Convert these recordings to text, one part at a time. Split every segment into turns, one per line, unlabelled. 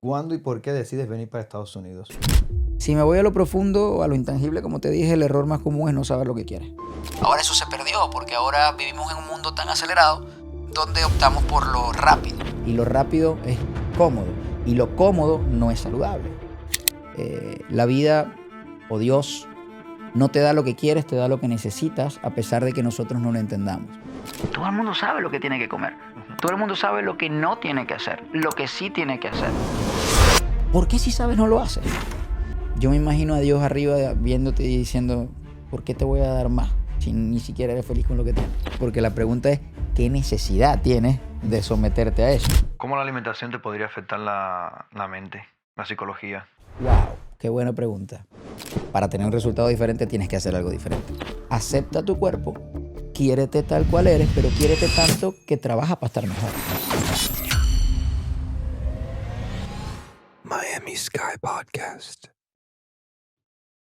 ¿Cuándo y por qué decides venir para Estados Unidos?
Si me voy a lo profundo, a lo intangible, como te dije, el error más común es no saber lo que quieres. Ahora eso se perdió porque ahora vivimos en un mundo tan acelerado donde optamos por lo rápido. Y lo rápido es cómodo. Y lo cómodo no es saludable. La vida o Dios no te da lo que quieres, te da lo que necesitas, a pesar de que nosotros no lo entendamos. Todo el mundo sabe lo que tiene que comer. Todo el mundo sabe lo que no tiene que hacer, lo que sí tiene que hacer. ¿Por qué si sabes no lo haces? Yo me imagino a Dios arriba viéndote y diciendo, ¿por qué te voy a dar más si ni siquiera eres feliz con lo que tienes? Porque la pregunta es, ¿qué necesidad tienes de someterte a eso?
¿Cómo la alimentación te podría afectar la mente, la psicología?
¡Wow! ¡Qué buena pregunta! Para tener un resultado diferente tienes que hacer algo diferente. Acepta tu cuerpo, quiérete tal cual eres, pero quiérete tanto que trabaja para estar mejor.
Miami Sky Podcast.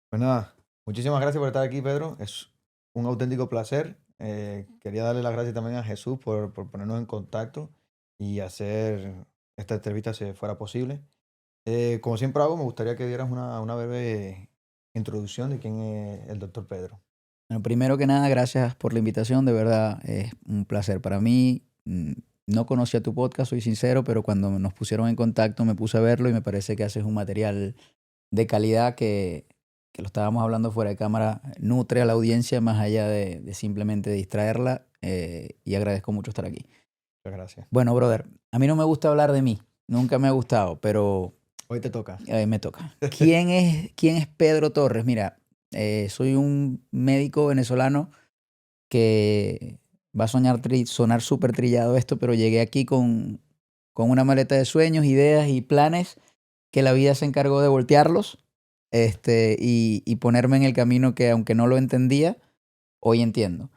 Pues nada, muchísimas gracias por estar aquí, Pedro. Es un auténtico placer. Quería darle las gracias también a Jesús por ponernos en contacto y hacer esta entrevista si fuera posible. Como siempre hago, me gustaría que dieras una breve introducción de quién es el doctor Pedro.
Bueno, primero que nada, gracias por la invitación. De verdad, es un placer para mí. No conocía tu podcast, soy sincero, pero cuando nos pusieron en contacto me puse a verlo y me parece que haces un material de calidad que lo estábamos hablando fuera de cámara, nutre a la audiencia más allá de simplemente distraerla, y agradezco mucho estar aquí.
Muchas gracias.
Bueno, brother, a mí no me gusta hablar de mí, nunca me ha gustado, pero
Hoy te toca.
me toca. ¿Quién es Pedro Torres? Mira, soy un médico venezolano que va a sonar súper trillado esto, pero llegué aquí con una maleta de sueños, ideas y planes que la vida se encargó de voltearlos, y ponerme en el camino que, aunque no lo entendía, hoy entiendo.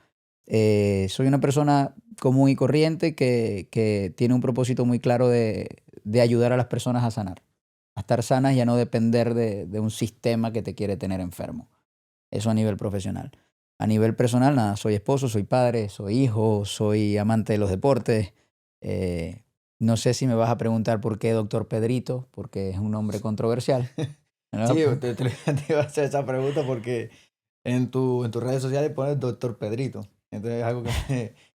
Soy una persona común y corriente que tiene un propósito muy claro de ayudar a las personas a sanar, a estar sanas y a no depender de un sistema que te quiere tener enfermo. Eso a nivel profesional. A nivel personal, nada, soy esposo, soy padre, soy hijo, soy amante de los deportes. No sé si me vas a preguntar por qué Doctor Pedrito, porque es un nombre controversial, ¿no?
Sí, te iba a hacer esa pregunta porque en tus redes sociales pones doctor Pedrito. Entonces es algo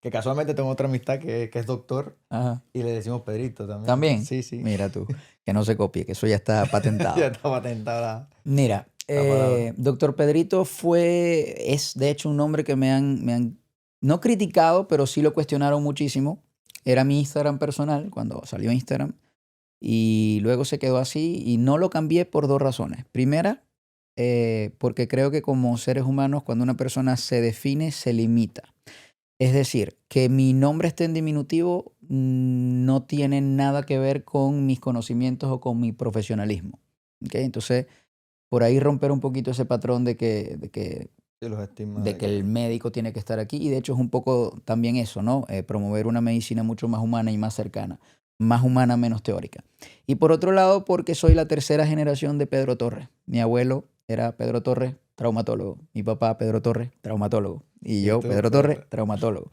que casualmente tengo otra amistad que es doctor
Ajá.
y le decimos Pedrito también.
¿También?
Sí, sí.
Mira tú, que no se copie, que eso ya está patentado.
Ya está patentada.
Mira,
palabra.
Doctor Pedrito es de hecho un nombre que me han no criticado, pero sí lo cuestionaron muchísimo. Era mi Instagram personal cuando salió Instagram y luego se quedó así y no lo cambié por dos razones. Primera, porque creo que como seres humanos cuando una persona se define se limita. Es decir, que mi nombre esté en diminutivo no tiene nada que ver con mis conocimientos o con mi profesionalismo. ¿Ok? Entonces, por ahí romper un poquito ese patrón de que
Sí, los estigmas
de que el médico tiene que estar aquí. Y de hecho es un poco también eso, ¿no? Promover una medicina mucho más humana y más cercana. Más humana, menos teórica. Y por otro lado, porque soy la tercera generación de Pedro Torres. Mi abuelo era Pedro Torres, traumatólogo. Mi papá, Pedro Torres, traumatólogo. Y yo,
tú,
Pedro Torres, traumatólogo.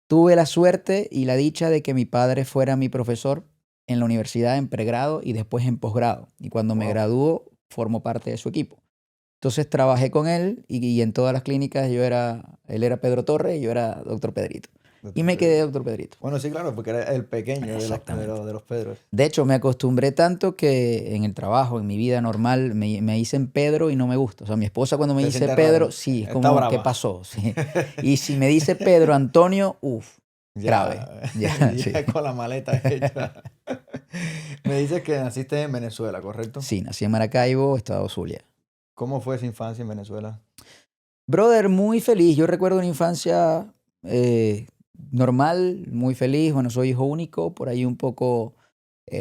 Tuve la suerte y la dicha de que mi padre fuera mi profesor en la universidad en pregrado y después en posgrado. Y cuando me
Wow.
graduó, formó parte de su equipo. Entonces trabajé con él y en todas las clínicas él era Pedro Torres y yo era Doctor Pedrito. Y me quedé Doctor Pedrito.
Bueno, sí, claro, porque era el pequeño de
Exactamente.
los Pedros.
De hecho, me acostumbré tanto que en el trabajo, en mi vida normal, me dicen Pedro y no me gusta. O sea, mi esposa cuando me
¿Te
dice
sientes
Pedro,
raro?
sí, es
Está
como,
brava.
¿qué pasó? Sí. Y si me dice Pedro Antonio, grave.
Ya,
Sí.
con la maleta hecha. Me dices que naciste en Venezuela, ¿correcto?
Sí, nací en Maracaibo, estado Zulia.
¿Cómo fue esa infancia en Venezuela?
Brother, muy feliz. Yo recuerdo una infancia normal, muy feliz. Bueno, soy hijo único, por ahí un poco.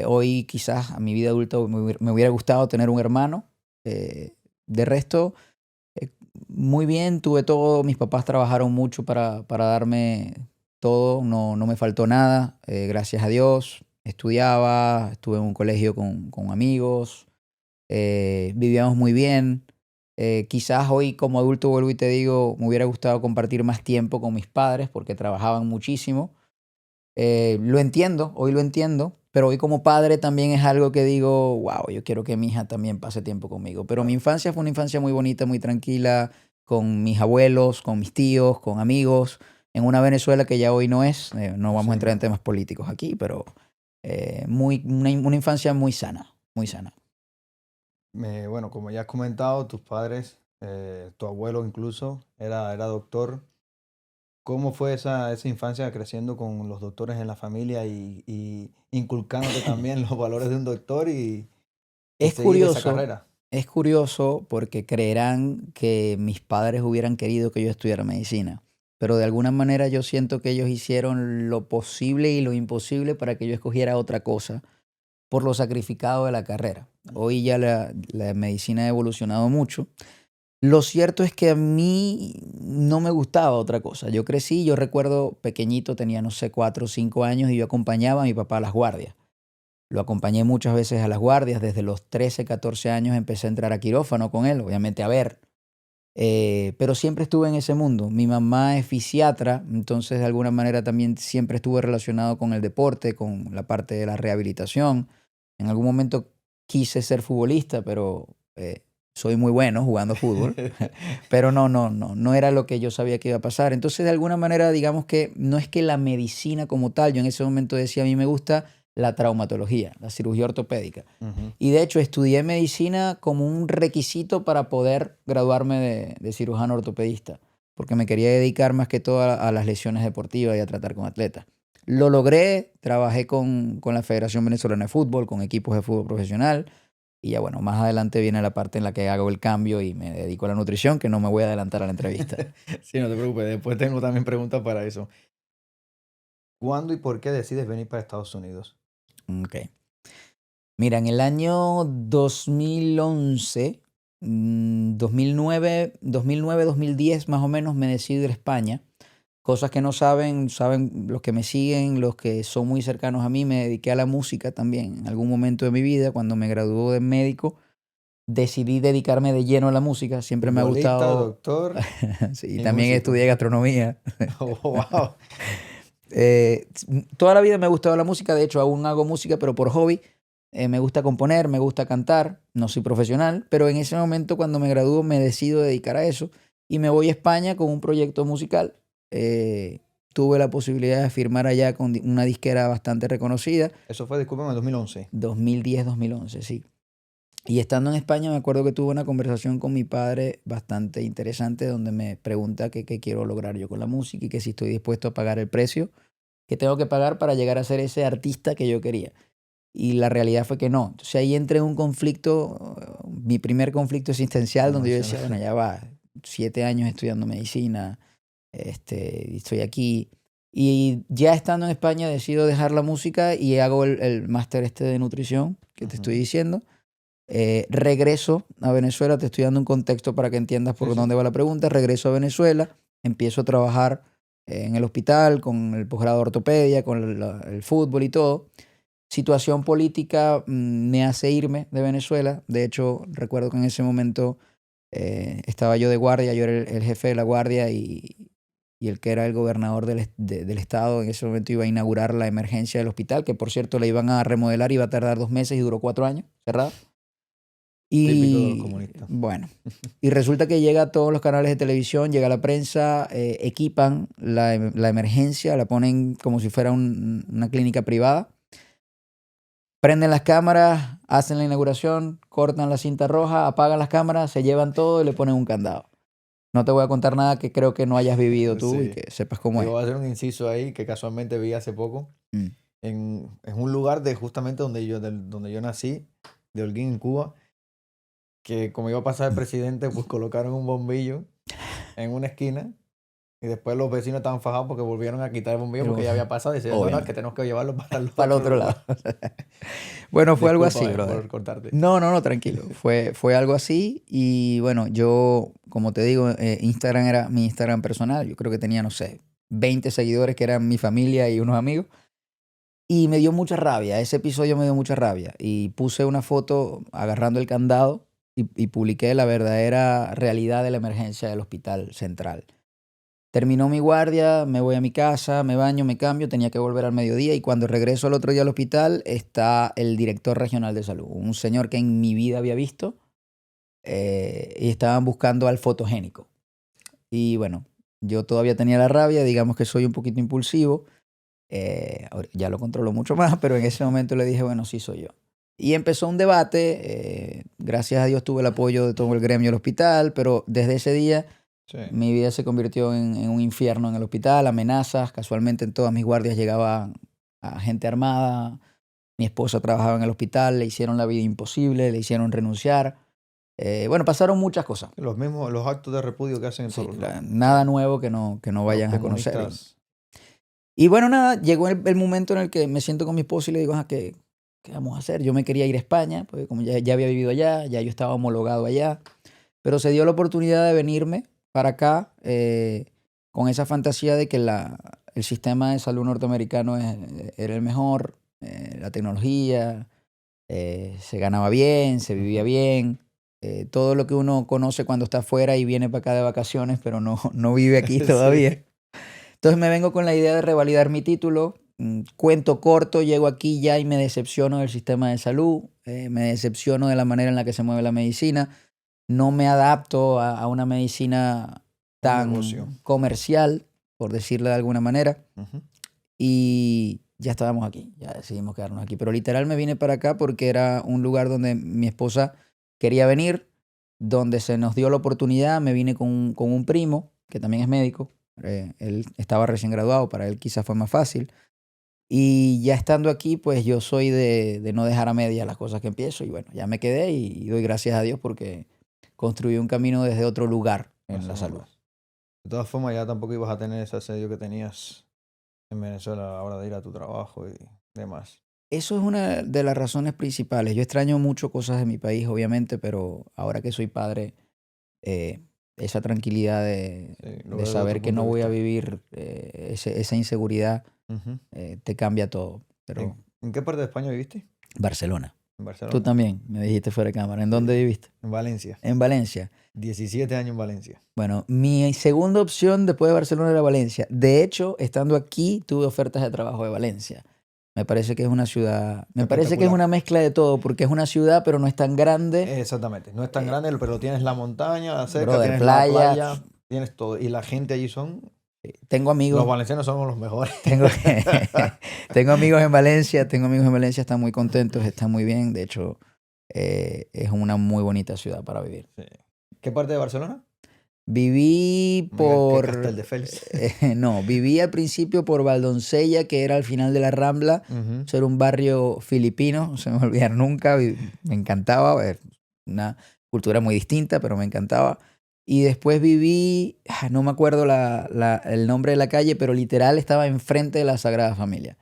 Hoy quizás a mi vida adulta me hubiera gustado tener un hermano. De resto, eh, muy bien, tuve todo. Mis papás trabajaron mucho para darme todo. No me faltó nada, gracias a Dios. Estudiaba, estuve en un colegio con amigos, vivíamos muy bien. Quizás hoy como adulto vuelvo y te digo, me hubiera gustado compartir más tiempo con mis padres porque trabajaban muchísimo. Lo entiendo, hoy lo entiendo, Pero hoy como padre también es algo que digo, wow, yo quiero que mi hija también pase tiempo conmigo. Pero mi infancia fue una infancia muy bonita, muy tranquila, con mis abuelos, con mis tíos, con amigos, en una Venezuela que ya hoy no es. No vamos a
Sí,
entrar en
no.
temas políticos aquí, pero una infancia muy sana, muy sana.
Bueno, como ya has comentado, tus padres, tu abuelo incluso, era doctor. ¿Cómo fue esa infancia creciendo con los doctores en la familia y inculcándote también los valores de un doctor y
Es
seguir esa
curioso,
carrera?
es curioso porque creerán que mis padres hubieran querido que yo estudiara medicina, pero de alguna manera yo siento que ellos hicieron lo posible y lo imposible para que yo escogiera otra cosa por lo sacrificado de la carrera. Hoy ya la medicina ha evolucionado mucho. Lo cierto es que a mí no me gustaba otra cosa. Yo crecí, yo recuerdo pequeñito, tenía no sé, 4 o 5 años y yo acompañaba a mi papá a las guardias. Lo acompañé muchas veces a las guardias. Desde los 13, 14 años empecé a entrar a quirófano con él, obviamente a ver. Pero siempre estuve en ese mundo. Mi mamá es fisiatra, entonces de alguna manera también siempre estuve relacionado con el deporte, con la parte de la rehabilitación. En algún momento quise ser futbolista, pero soy muy bueno jugando fútbol. Pero no era lo que yo sabía que iba a pasar. Entonces, de alguna manera, digamos que no es que la medicina como tal, yo en ese momento decía, a mí me gusta la traumatología, la cirugía ortopédica.
Ujú.
Y de hecho, estudié medicina como un requisito para poder graduarme de cirujano ortopedista, porque me quería dedicar más que todo a las lesiones deportivas y a tratar con atletas. Lo logré, trabajé con la Federación Venezolana de Fútbol, con equipos de fútbol profesional, y ya bueno, más adelante viene la parte en la que hago el cambio y me dedico a la nutrición, que no me voy a adelantar a la entrevista.
Sí, no te preocupes, después tengo también preguntas para eso. ¿Cuándo y por qué decides venir para Estados Unidos?
Ok. Mira, en el año 2011, 2009, 2010 más o menos, me decido ir a España. Cosas que no saben los que me siguen, los que son muy cercanos a mí, me dediqué a la música también. En algún momento de mi vida, cuando me graduó de médico, decidí dedicarme de lleno a la música. Siempre me ha
Futbolista,
gustado.
doctor
Sí,
y
también
músico.
estudié gastronomía.
Oh, wow.
Toda la vida me ha gustado la música, de hecho aún hago música, pero por hobby. Me gusta componer, me gusta cantar, no soy profesional, pero en ese momento cuando me gradúo me decido dedicar a eso y me voy a España con un proyecto musical. Tuve la posibilidad de firmar allá con una disquera bastante reconocida,
Eso fue, discúlpame, en 2011.
2010, 2011, sí. Y estando en España me acuerdo que tuve una conversación con mi padre bastante interesante donde me pregunta qué quiero lograr yo con la música y que si estoy dispuesto a pagar el precio que tengo que pagar para llegar a ser ese artista que yo quería. Y la realidad fue que no. Entonces ahí entré en un conflicto, mi primer conflicto existencial, donde yo decía, bueno,
Emocional.
ya va, 7 años estudiando medicina, y estoy aquí. Y ya estando en España decido dejar la música y hago el máster este de nutrición que te estoy
Ujú.
diciendo. Regreso a Venezuela, te estoy dando un contexto para que entiendas
Sí,
por
sí.
dónde va la pregunta. Regreso a Venezuela, empiezo a trabajar en el hospital con el posgrado de ortopedia, con el fútbol y todo. Situación política me hace irme de Venezuela. De hecho, recuerdo que en ese momento estaba yo de guardia, yo era el jefe de la guardia y el que era el gobernador del estado en ese momento iba a inaugurar la emergencia del hospital, que por cierto la iban a remodelar, iba a tardar 2 meses y duró 4 años cerrada.
Típico de los
Y
comunistas.
bueno, y resulta que llega a todos los canales de televisión, llega la prensa, equipan la emergencia, la ponen como si fuera una clínica privada, prenden las cámaras, hacen la inauguración, cortan la cinta roja, apagan las cámaras, se llevan todo y le ponen un candado. No te voy a contar nada que creo que no hayas vivido tú y
Sí.
que sepas cómo
Yo
es.
voy a hacer un inciso ahí que casualmente vi hace poco.
Mm.
En un lugar de justamente donde yo nací, de Holguín, en Cuba, que como iba a pasar el presidente, pues colocaron un bombillo en una esquina y después los vecinos estaban fajados porque volvieron a quitar el bombillo
Pero,
porque ya había pasado y decían, no, no, es que
obviamente,
tenemos que llevarlo para el
para el
otro
otro lado.
lugar.
Bueno, fue algo así,
Discúlpame
brother.
por cortarte.
No, tranquilo. Fue algo así y bueno, yo, como te digo, Instagram era mi Instagram personal. Yo creo que tenía, no sé, 20 seguidores que eran mi familia y unos amigos. Y me dio mucha rabia, ese episodio me dio mucha rabia. Y puse una foto agarrando el candado y publiqué la verdadera realidad de la emergencia del hospital central. Terminó mi guardia, me voy a mi casa, me baño, me cambio, tenía que volver al mediodía y cuando regreso al otro día al hospital está el director regional de salud, un señor que en mi vida había visto y estaban buscando al fotogénico. Y bueno, yo todavía tenía la rabia, digamos que soy un poquito impulsivo, ahora ya lo controlo mucho más, pero en ese momento le dije, bueno, sí soy yo. Y empezó un debate, gracias a Dios tuve el apoyo de todo el gremio del hospital, pero desde ese día
Sí.
mi vida se convirtió en un infierno en el hospital, amenazas, casualmente en todas mis guardias llegaba a gente armada, mi esposa trabajaba en el hospital, le hicieron la vida imposible, le hicieron renunciar. Bueno, pasaron muchas cosas.
Los actos de repudio que hacen en
Sí,
todos lados.
nada nuevo que no
Los
vayan a conocer.
comunistas.
Y bueno, nada, llegó el momento en el que me siento con mi esposa y le digo, ¿qué vamos a hacer? Yo me quería ir a España, porque como ya había vivido allá, ya yo estaba homologado allá, pero se dio la oportunidad de venirme para acá con esa fantasía de que el sistema de salud norteamericano era el mejor, la tecnología, se ganaba bien, se vivía bien, todo lo que uno conoce cuando está afuera y viene para acá de vacaciones, pero no vive aquí
Sí.
todavía. Entonces me vengo con la idea de revalidar mi título. Cuento corto, llego aquí ya y me decepciono del sistema de salud, me decepciono de la manera en la que se mueve la medicina, no me adapto a una medicina
Un negocio.
tan comercial, por decirlo de alguna manera,
Ujú.
y ya estábamos aquí, ya decidimos quedarnos aquí. Pero literal me vine para acá porque era un lugar donde mi esposa quería venir, donde se nos dio la oportunidad, me vine con un primo, que también es médico, él estaba recién graduado, para él quizás fue más fácil. Y ya estando aquí, pues yo soy de no dejar a medias las cosas que empiezo. Y bueno, ya me quedé y doy gracias a Dios porque construí un camino desde otro lugar en
Eso
la
no
salud.
pasa. De todas formas, ya tampoco ibas a tener ese asedio que tenías en Venezuela a la hora de ir a tu trabajo y demás.
Eso es una de las razones principales. Yo extraño mucho cosas de mi país, obviamente, pero ahora que soy padre, eh, esa tranquilidad
Sí, lo
de
veo desde
saber
otro
que
punto
no
de
voy a
vista.
vivir esa inseguridad
Ujú.
te cambia todo. Pero
¿En qué parte de España viviste?
Barcelona.
En
Tú
Barcelona.
también, me dijiste fuera de cámara. ¿En
Sí.
dónde viviste?
En Valencia.
En Valencia.
17 años en Valencia.
Bueno, mi segunda opción después de Barcelona era Valencia. De hecho, estando aquí, tuve ofertas de trabajo de Valencia. Me parece que es una ciudad, me parece que es
Espectacular.
una mezcla de todo, porque es una ciudad, pero no es tan grande.
Exactamente. No es tan
Eh,
grande, pero tienes la montaña cerca,
Brother,
tienes la
playa.
playa, tienes todo. Y la gente allí son...
Tengo
Los
amigos,
valencianos somos los mejores.
tengo, tengo amigos en Valencia, están muy contentos, están muy bien. De hecho, es una muy bonita ciudad para vivir.
Sí. ¿Qué parte de Barcelona?
Viví
No me digas que
por...
Castelldefels.
no, viví al principio por Valdoncella, que era al final de la Rambla.
Ujú.
Eso era un barrio filipino, no se me va a olvidar nunca. Me encantaba, una cultura muy distinta, pero me encantaba. Y después viví, no me acuerdo el nombre de la calle, pero literal estaba enfrente de la Sagrada Familia.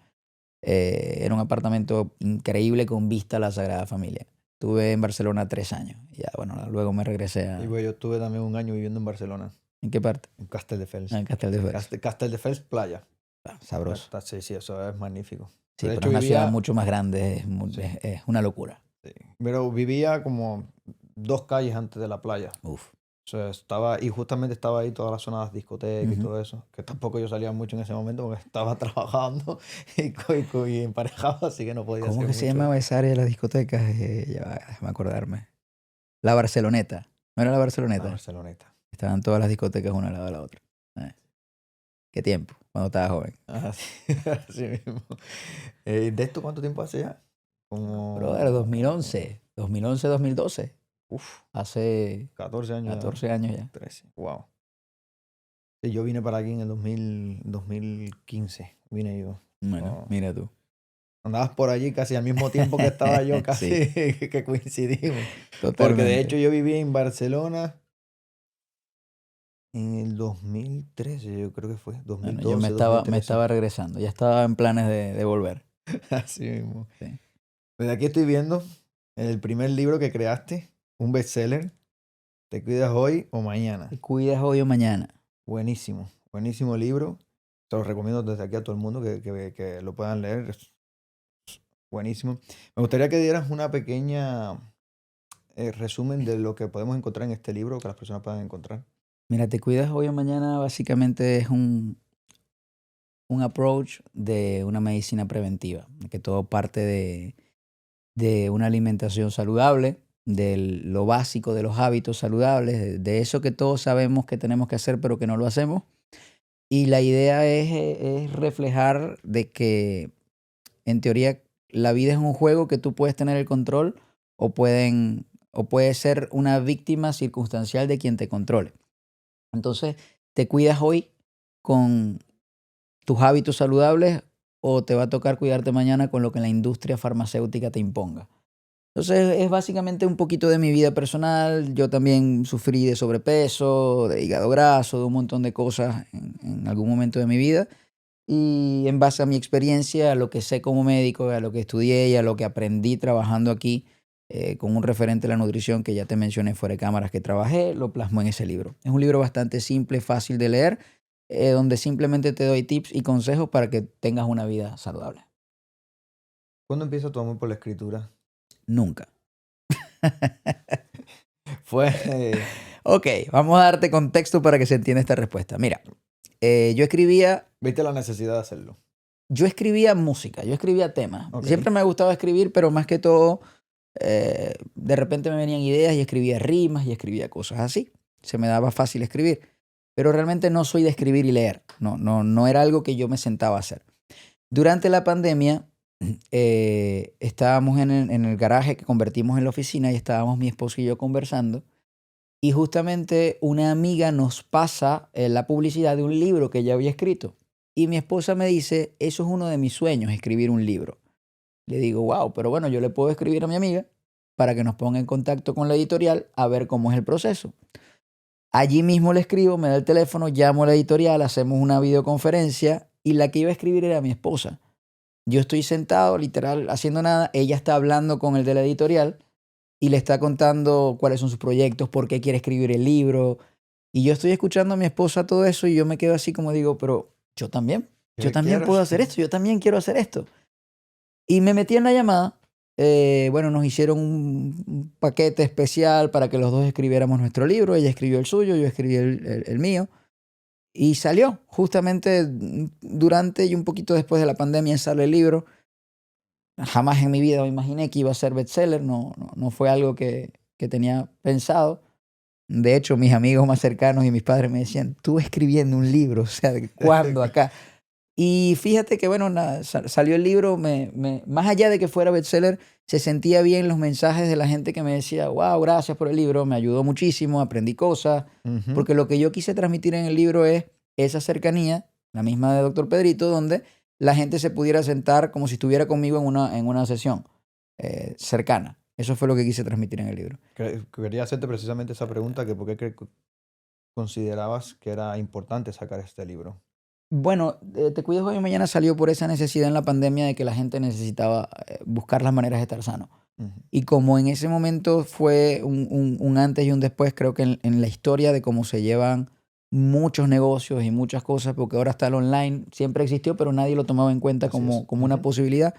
Era un apartamento increíble con vista a la Sagrada Familia. Estuve en Barcelona 3 años. Y ya, bueno, luego me regresé
Y
a...
bueno, yo estuve también un año viviendo en Barcelona,
¿En qué parte?
en Castelldefels.
En Castelldefels.
Castelldefels Playa.
Sabroso.
Sí, sí, eso es magnífico.
Sí,
De
pero
hecho,
es una ciudad
vivía,
mucho más grande,
sí,
es una locura.
sí. Pero vivía como 2 calles antes de la playa.
Uf.
O sea, y justamente estaba ahí toda la zona de las discotecas y
Ujú.
todo eso. Que tampoco yo salía mucho en ese momento porque estaba trabajando y emparejado, así que no podía
¿Cómo
hacer
que se
mucho.
llamaba esa área de las discotecas? Ya va, déjame acordarme. La Barceloneta. ¿No era la
La
Barceloneta?
Barceloneta.
Estaban todas las discotecas una al lado de la otra. Qué tiempo, cuando estaba joven.
Así, así mismo. ¿De esto cuánto tiempo hace ya?
Brother,
Como...
2011, 2012.
Uf,
Hace
14 años ya.
14 años ya.
13. Wow. Sí, yo vine para aquí en el 2015. Vine yo.
Bueno,
Oh.
mira tú.
Andabas por allí casi al mismo tiempo que estaba yo, casi
Sí,
que coincidimos. Porque de
totalmente.
hecho yo viví en Barcelona en el 2013, yo creo que fue.
Bueno,
2012,
me
2013.
estaba regresando, ya estaba en planes de volver.
Así mismo.
Sí.
Desde aquí estoy viendo el primer libro que creaste, un bestseller. ¿Te cuidas hoy o mañana?
Te cuidas hoy o mañana.
Buenísimo, buenísimo libro. Se lo recomiendo desde aquí a todo el mundo que lo puedan leer. Es buenísimo. Me gustaría que dieras una pequeña resumen de lo que podemos encontrar en este libro, que las personas puedan encontrar.
Mira, te cuidas hoy o mañana básicamente es un approach de una medicina preventiva, que todo parte de una alimentación saludable, de lo básico de los hábitos saludables, de eso que todos sabemos que tenemos que hacer pero que no lo hacemos. Y la idea es reflejar de que en teoría la vida es un juego que tú puedes tener el control o puede ser una víctima circunstancial de quien te controle. Entonces, te cuidas hoy con tus hábitos saludables o te va a tocar cuidarte mañana con lo que la industria farmacéutica te imponga. Entonces, es básicamente un poquito de mi vida personal. Yo también sufrí de sobrepeso, de hígado graso, de un montón de cosas en algún momento de mi vida. Y en base a mi experiencia, a lo que sé como médico, a lo que estudié y a lo que aprendí trabajando aquí con un referente de la nutrición que ya te mencioné fuera de cámaras que trabajé, lo plasmo en ese libro. Es un libro bastante simple, fácil de leer, donde simplemente te doy tips y consejos para que tengas una vida saludable.
¿Cuándo empieza tu amor por la escritura?
Nunca.
Fue...
Ok, vamos a darte contexto para que se entienda esta respuesta. Mira, yo escribía
¿Viste la necesidad de hacerlo?
Yo escribía música, yo escribía temas.
Ok.
Siempre me ha gustado escribir, pero más que todo, de repente me venían ideas y escribía rimas y escribía cosas así. Se me daba fácil escribir. Pero realmente no soy de escribir y leer. No era algo que yo me sentaba a hacer. Durante la pandemia, estábamos en el garaje que convertimos en la oficina y estábamos mi esposo y yo conversando. Y justamente una amiga nos pasa la publicidad de un libro que ella había escrito. Y mi esposa me dice, eso es uno de mis sueños, escribir un libro. Le digo, wow, pero bueno, yo le puedo escribir a mi amiga para que nos ponga en contacto con la editorial a ver cómo es el proceso. Allí mismo le escribo, me da el teléfono, llamo a la editorial, hacemos una videoconferencia y la que iba a escribir era mi esposa. Yo estoy sentado, literal, haciendo nada, ella está hablando con el de la editorial y le está contando cuáles son sus proyectos, por qué quiere escribir el libro. Y yo estoy escuchando a mi esposa todo eso y yo me quedo así como digo, pero yo también
Quiero.
puedo hacer esto, yo también quiero hacer esto. Y me metí en la llamada. Bueno, nos hicieron un paquete especial para que los dos escribiéramos nuestro libro. Ella escribió el suyo, yo escribí el mío. Y salió justamente durante y un poquito después de la pandemia sale el libro. Jamás en mi vida me imaginé que iba a ser bestseller, no fue algo que tenía pensado. De hecho, mis amigos más cercanos y mis padres me decían, tú escribiendo un libro, o sea, ¿cuándo acá? Y fíjate que, bueno, salió el libro, más allá de que fuera bestseller, se sentía bien los mensajes de la gente que me decía, wow, gracias por el libro, me ayudó muchísimo, aprendí cosas,
Ujú.
porque lo que yo quise transmitir en el libro es esa cercanía, la misma de Doctor Pedrito, donde la gente se pudiera sentar como si estuviera conmigo en una sesión cercana. Eso fue lo que quise transmitir en el libro.
Quería hacerte precisamente esa pregunta, que por qué considerabas que era importante sacar este libro.
Bueno, Te Cuidas Hoy y Mañana salió por esa necesidad en la pandemia de que la gente necesitaba buscar las maneras de estar sano.
Ujú.
Y como en ese momento fue un antes y un después, creo que en la historia de cómo se llevan muchos negocios y muchas cosas, porque ahora está el online, siempre existió, pero nadie lo tomaba en cuenta
Así es.
como una
Ujú.
posibilidad.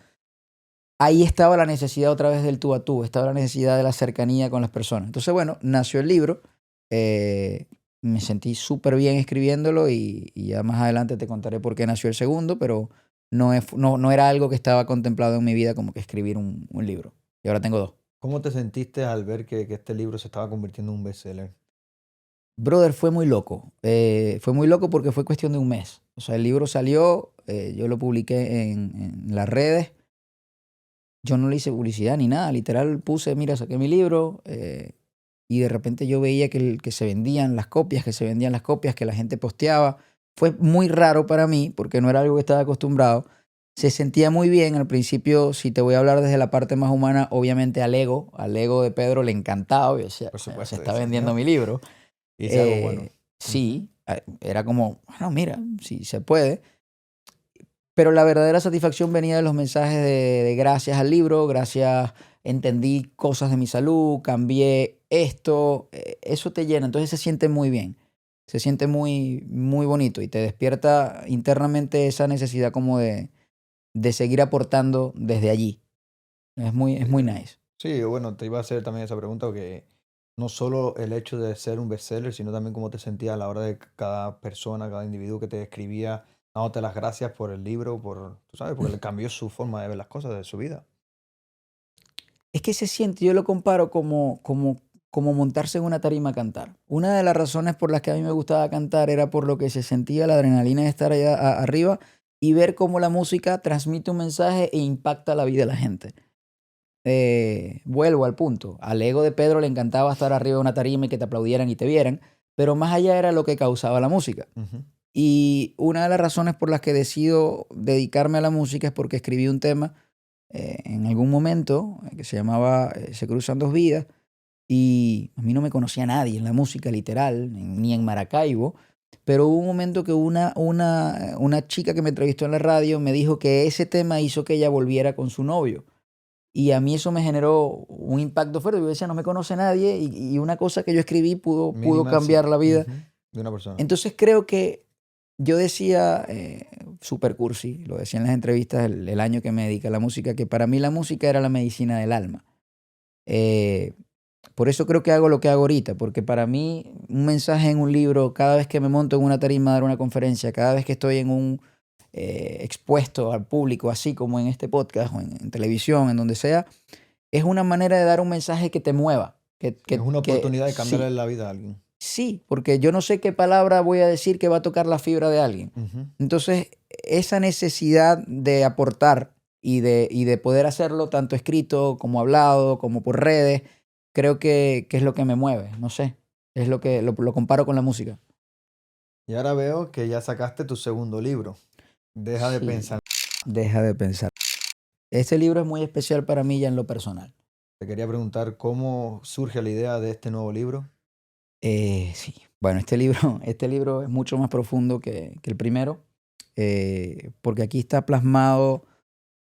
Ahí estaba la necesidad otra vez del tú a tú, estaba la necesidad de la cercanía con las personas. Entonces, bueno, nació el libro, eh, me sentí súper bien escribiéndolo y ya más adelante te contaré por qué nació el segundo, pero no era algo que estaba contemplado en mi vida como que escribir un libro. Y ahora tengo dos.
¿Cómo te sentiste al ver que este libro se estaba convirtiendo en un bestseller?
Brother, fue muy loco. Fue muy loco porque fue cuestión de un mes. O sea, el libro salió, yo lo publiqué en las redes. Yo no le hice publicidad ni nada. Literal puse, mira, saqué mi libro. Y de repente yo veía que se vendían las copias, que la gente posteaba. Fue muy raro para mí porque no era algo que estaba acostumbrado. Se sentía muy bien al principio. Si te voy a hablar desde la parte más humana, obviamente al ego de Pedro le encantaba. Yo decía,
Por
"Bueno, se
supuesto,
está
decía
vendiendo
yo.
mi libro".
Hice algo bueno. Ujú.
Sí, era como, bueno, mira, sí se puede. Pero la verdadera satisfacción venía de los mensajes de gracias al libro, gracias, entendí cosas de mi salud, cambié esto, eso te llena, entonces se siente muy bien, se siente muy, muy bonito y te despierta internamente esa necesidad como de seguir aportando desde allí. Es muy
Sí,
nice.
sí, bueno, te iba a hacer también esa pregunta porque no solo el hecho de ser un bestseller, sino también cómo te sentías a la hora de cada persona, cada individuo que te escribía, dándote las gracias por el libro, tú sabes, porque le cambió su forma de ver las cosas, de su vida.
Es que se siente, yo lo comparo como montarse en una tarima a cantar. Una de las razones por las que a mí me gustaba cantar era por lo que se sentía la adrenalina de estar allá arriba y ver cómo la música transmite un mensaje e impacta la vida de la gente. Vuelvo al punto. Al ego de Pedro le encantaba estar arriba de una tarima y que te aplaudieran y te vieran, pero más allá era lo que causaba la música.
Ujú.
Y una de las razones por las que decido dedicarme a la música es porque escribí un tema en algún momento que se llamaba Se cruzan dos vidas y a mí no me conocía nadie en la música literal, ni en Maracaibo, pero hubo un momento que una chica que me entrevistó en la radio me dijo que ese tema hizo que ella volviera con su novio. Y a mí eso me generó un impacto fuerte. Yo decía, no me conoce nadie y una cosa que yo escribí pudo
Mínima, sí.
cambiar la vida.
Ujú, de una persona.
Entonces creo que yo decía, super cursi, lo decía en las entrevistas el año que me dediqué a la música, que para mí la música era la medicina del alma. Eh, por eso creo que hago lo que hago ahorita, porque para mí un mensaje en un libro, cada vez que me monto en una tarima a dar una conferencia, cada vez que estoy en un expuesto al público, así como en este podcast o en televisión, en donde sea, es una manera de dar un mensaje que te mueva.
Es una oportunidad de cambiarle
Sí,
la vida a alguien.
sí, porque yo no sé qué palabra voy a decir que va a tocar la fibra de alguien.
Ujú.
Entonces, esa necesidad de aportar y de poder hacerlo tanto escrito como hablado, como por redes, creo que es lo que me mueve, no sé, es lo que lo comparo con la música.
Y ahora veo que ya sacaste tu segundo libro. Deja de
Sí,
pensar.
deja de pensar. Este libro es muy especial para mí ya en lo personal.
Te quería preguntar cómo surge la idea de este nuevo libro.
Sí, bueno, este libro es mucho más profundo que el primero, porque aquí está plasmado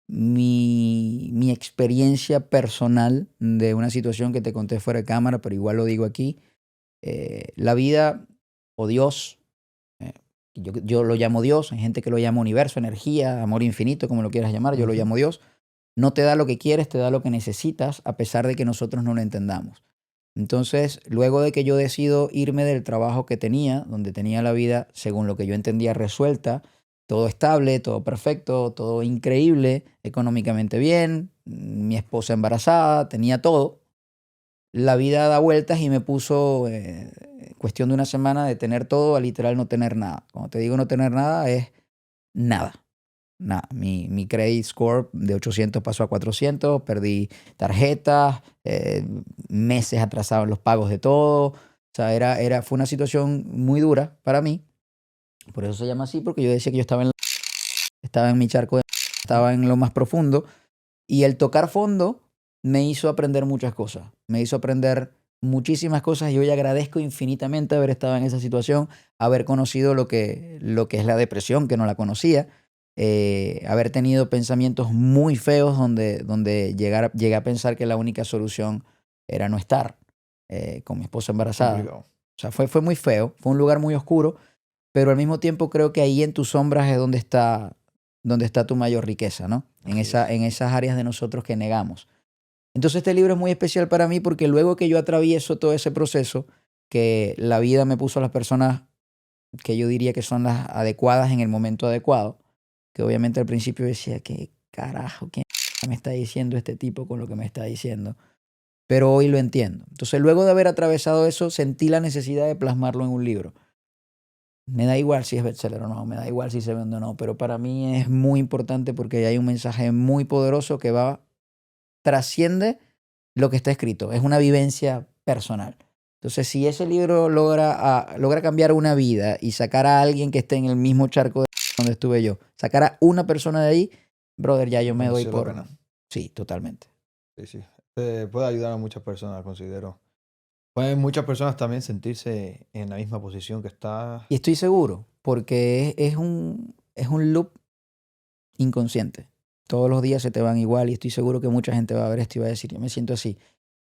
mi experiencia personal de una situación que te conté fuera de cámara, pero igual lo digo aquí. La vida o Dios, eh, yo lo llamo Dios, hay gente que lo llama universo, energía, amor infinito, como lo quieras llamar, yo lo
Ujú.
llamo Dios. No te da lo que quieres, te da lo que necesitas, a pesar de que nosotros no lo entendamos. Entonces, luego de que yo decido irme del trabajo que tenía, donde tenía la vida, según lo que yo entendía, resuelta, todo estable, todo perfecto, todo increíble, económicamente bien, mi esposa embarazada, tenía todo, la vida da vueltas y me puso, cuestión de una semana, de tener todo a literal no tener nada. Cuando te digo no tener nada, es nada. Nada, mi credit score de 800 pasó a 400, perdí tarjetas, meses atrasados en los pagos de todo. O sea, fue una situación muy dura para mí. Por eso se llama así, porque yo decía que yo estaba en mi charco, estaba en lo más profundo. Y el tocar fondo me hizo aprender muchas cosas. Me hizo aprender muchísimas cosas y hoy agradezco infinitamente haber estado en esa situación, haber conocido lo que es la depresión, que no la conocía, haber tenido pensamientos muy feos donde llegué a pensar que la única solución era no estar con mi esposa embarazada.
Complicado.
O sea, fue muy feo, fue un lugar muy oscuro, pero al mismo tiempo creo que ahí en tus sombras es donde está tu mayor riqueza, ¿no? En
Así es.
en esas áreas de nosotros que negamos. Entonces este libro es muy especial para mí porque luego que yo atravieso todo ese proceso, que la vida me puso a las personas que yo diría que son las adecuadas en el momento adecuado, que obviamente al principio decía, ¿qué carajo, qué me está diciendo este tipo con lo que me está diciendo? Pero hoy lo entiendo. Entonces luego de haber atravesado eso, sentí la necesidad de plasmarlo en un libro. Me da igual si es bestseller o no, me da igual si se vende o no, pero para mí es muy importante porque hay un mensaje muy poderoso que trasciende lo que está escrito. Es una vivencia personal. Entonces, si ese libro logra cambiar una vida y sacar a alguien que esté en el mismo charco donde estuve yo, sacar a una persona de ahí, brother, ya yo me doy
Mereció la
por...
pena.
Sí, totalmente.
Sí, sí. Puede ayudar a muchas personas, considero. Pueden muchas personas también sentirse en la misma posición que está.
Y estoy seguro, porque es un loop inconsciente. Todos los días se te van igual y estoy seguro que mucha gente va a ver esto y va a decir, yo me siento así.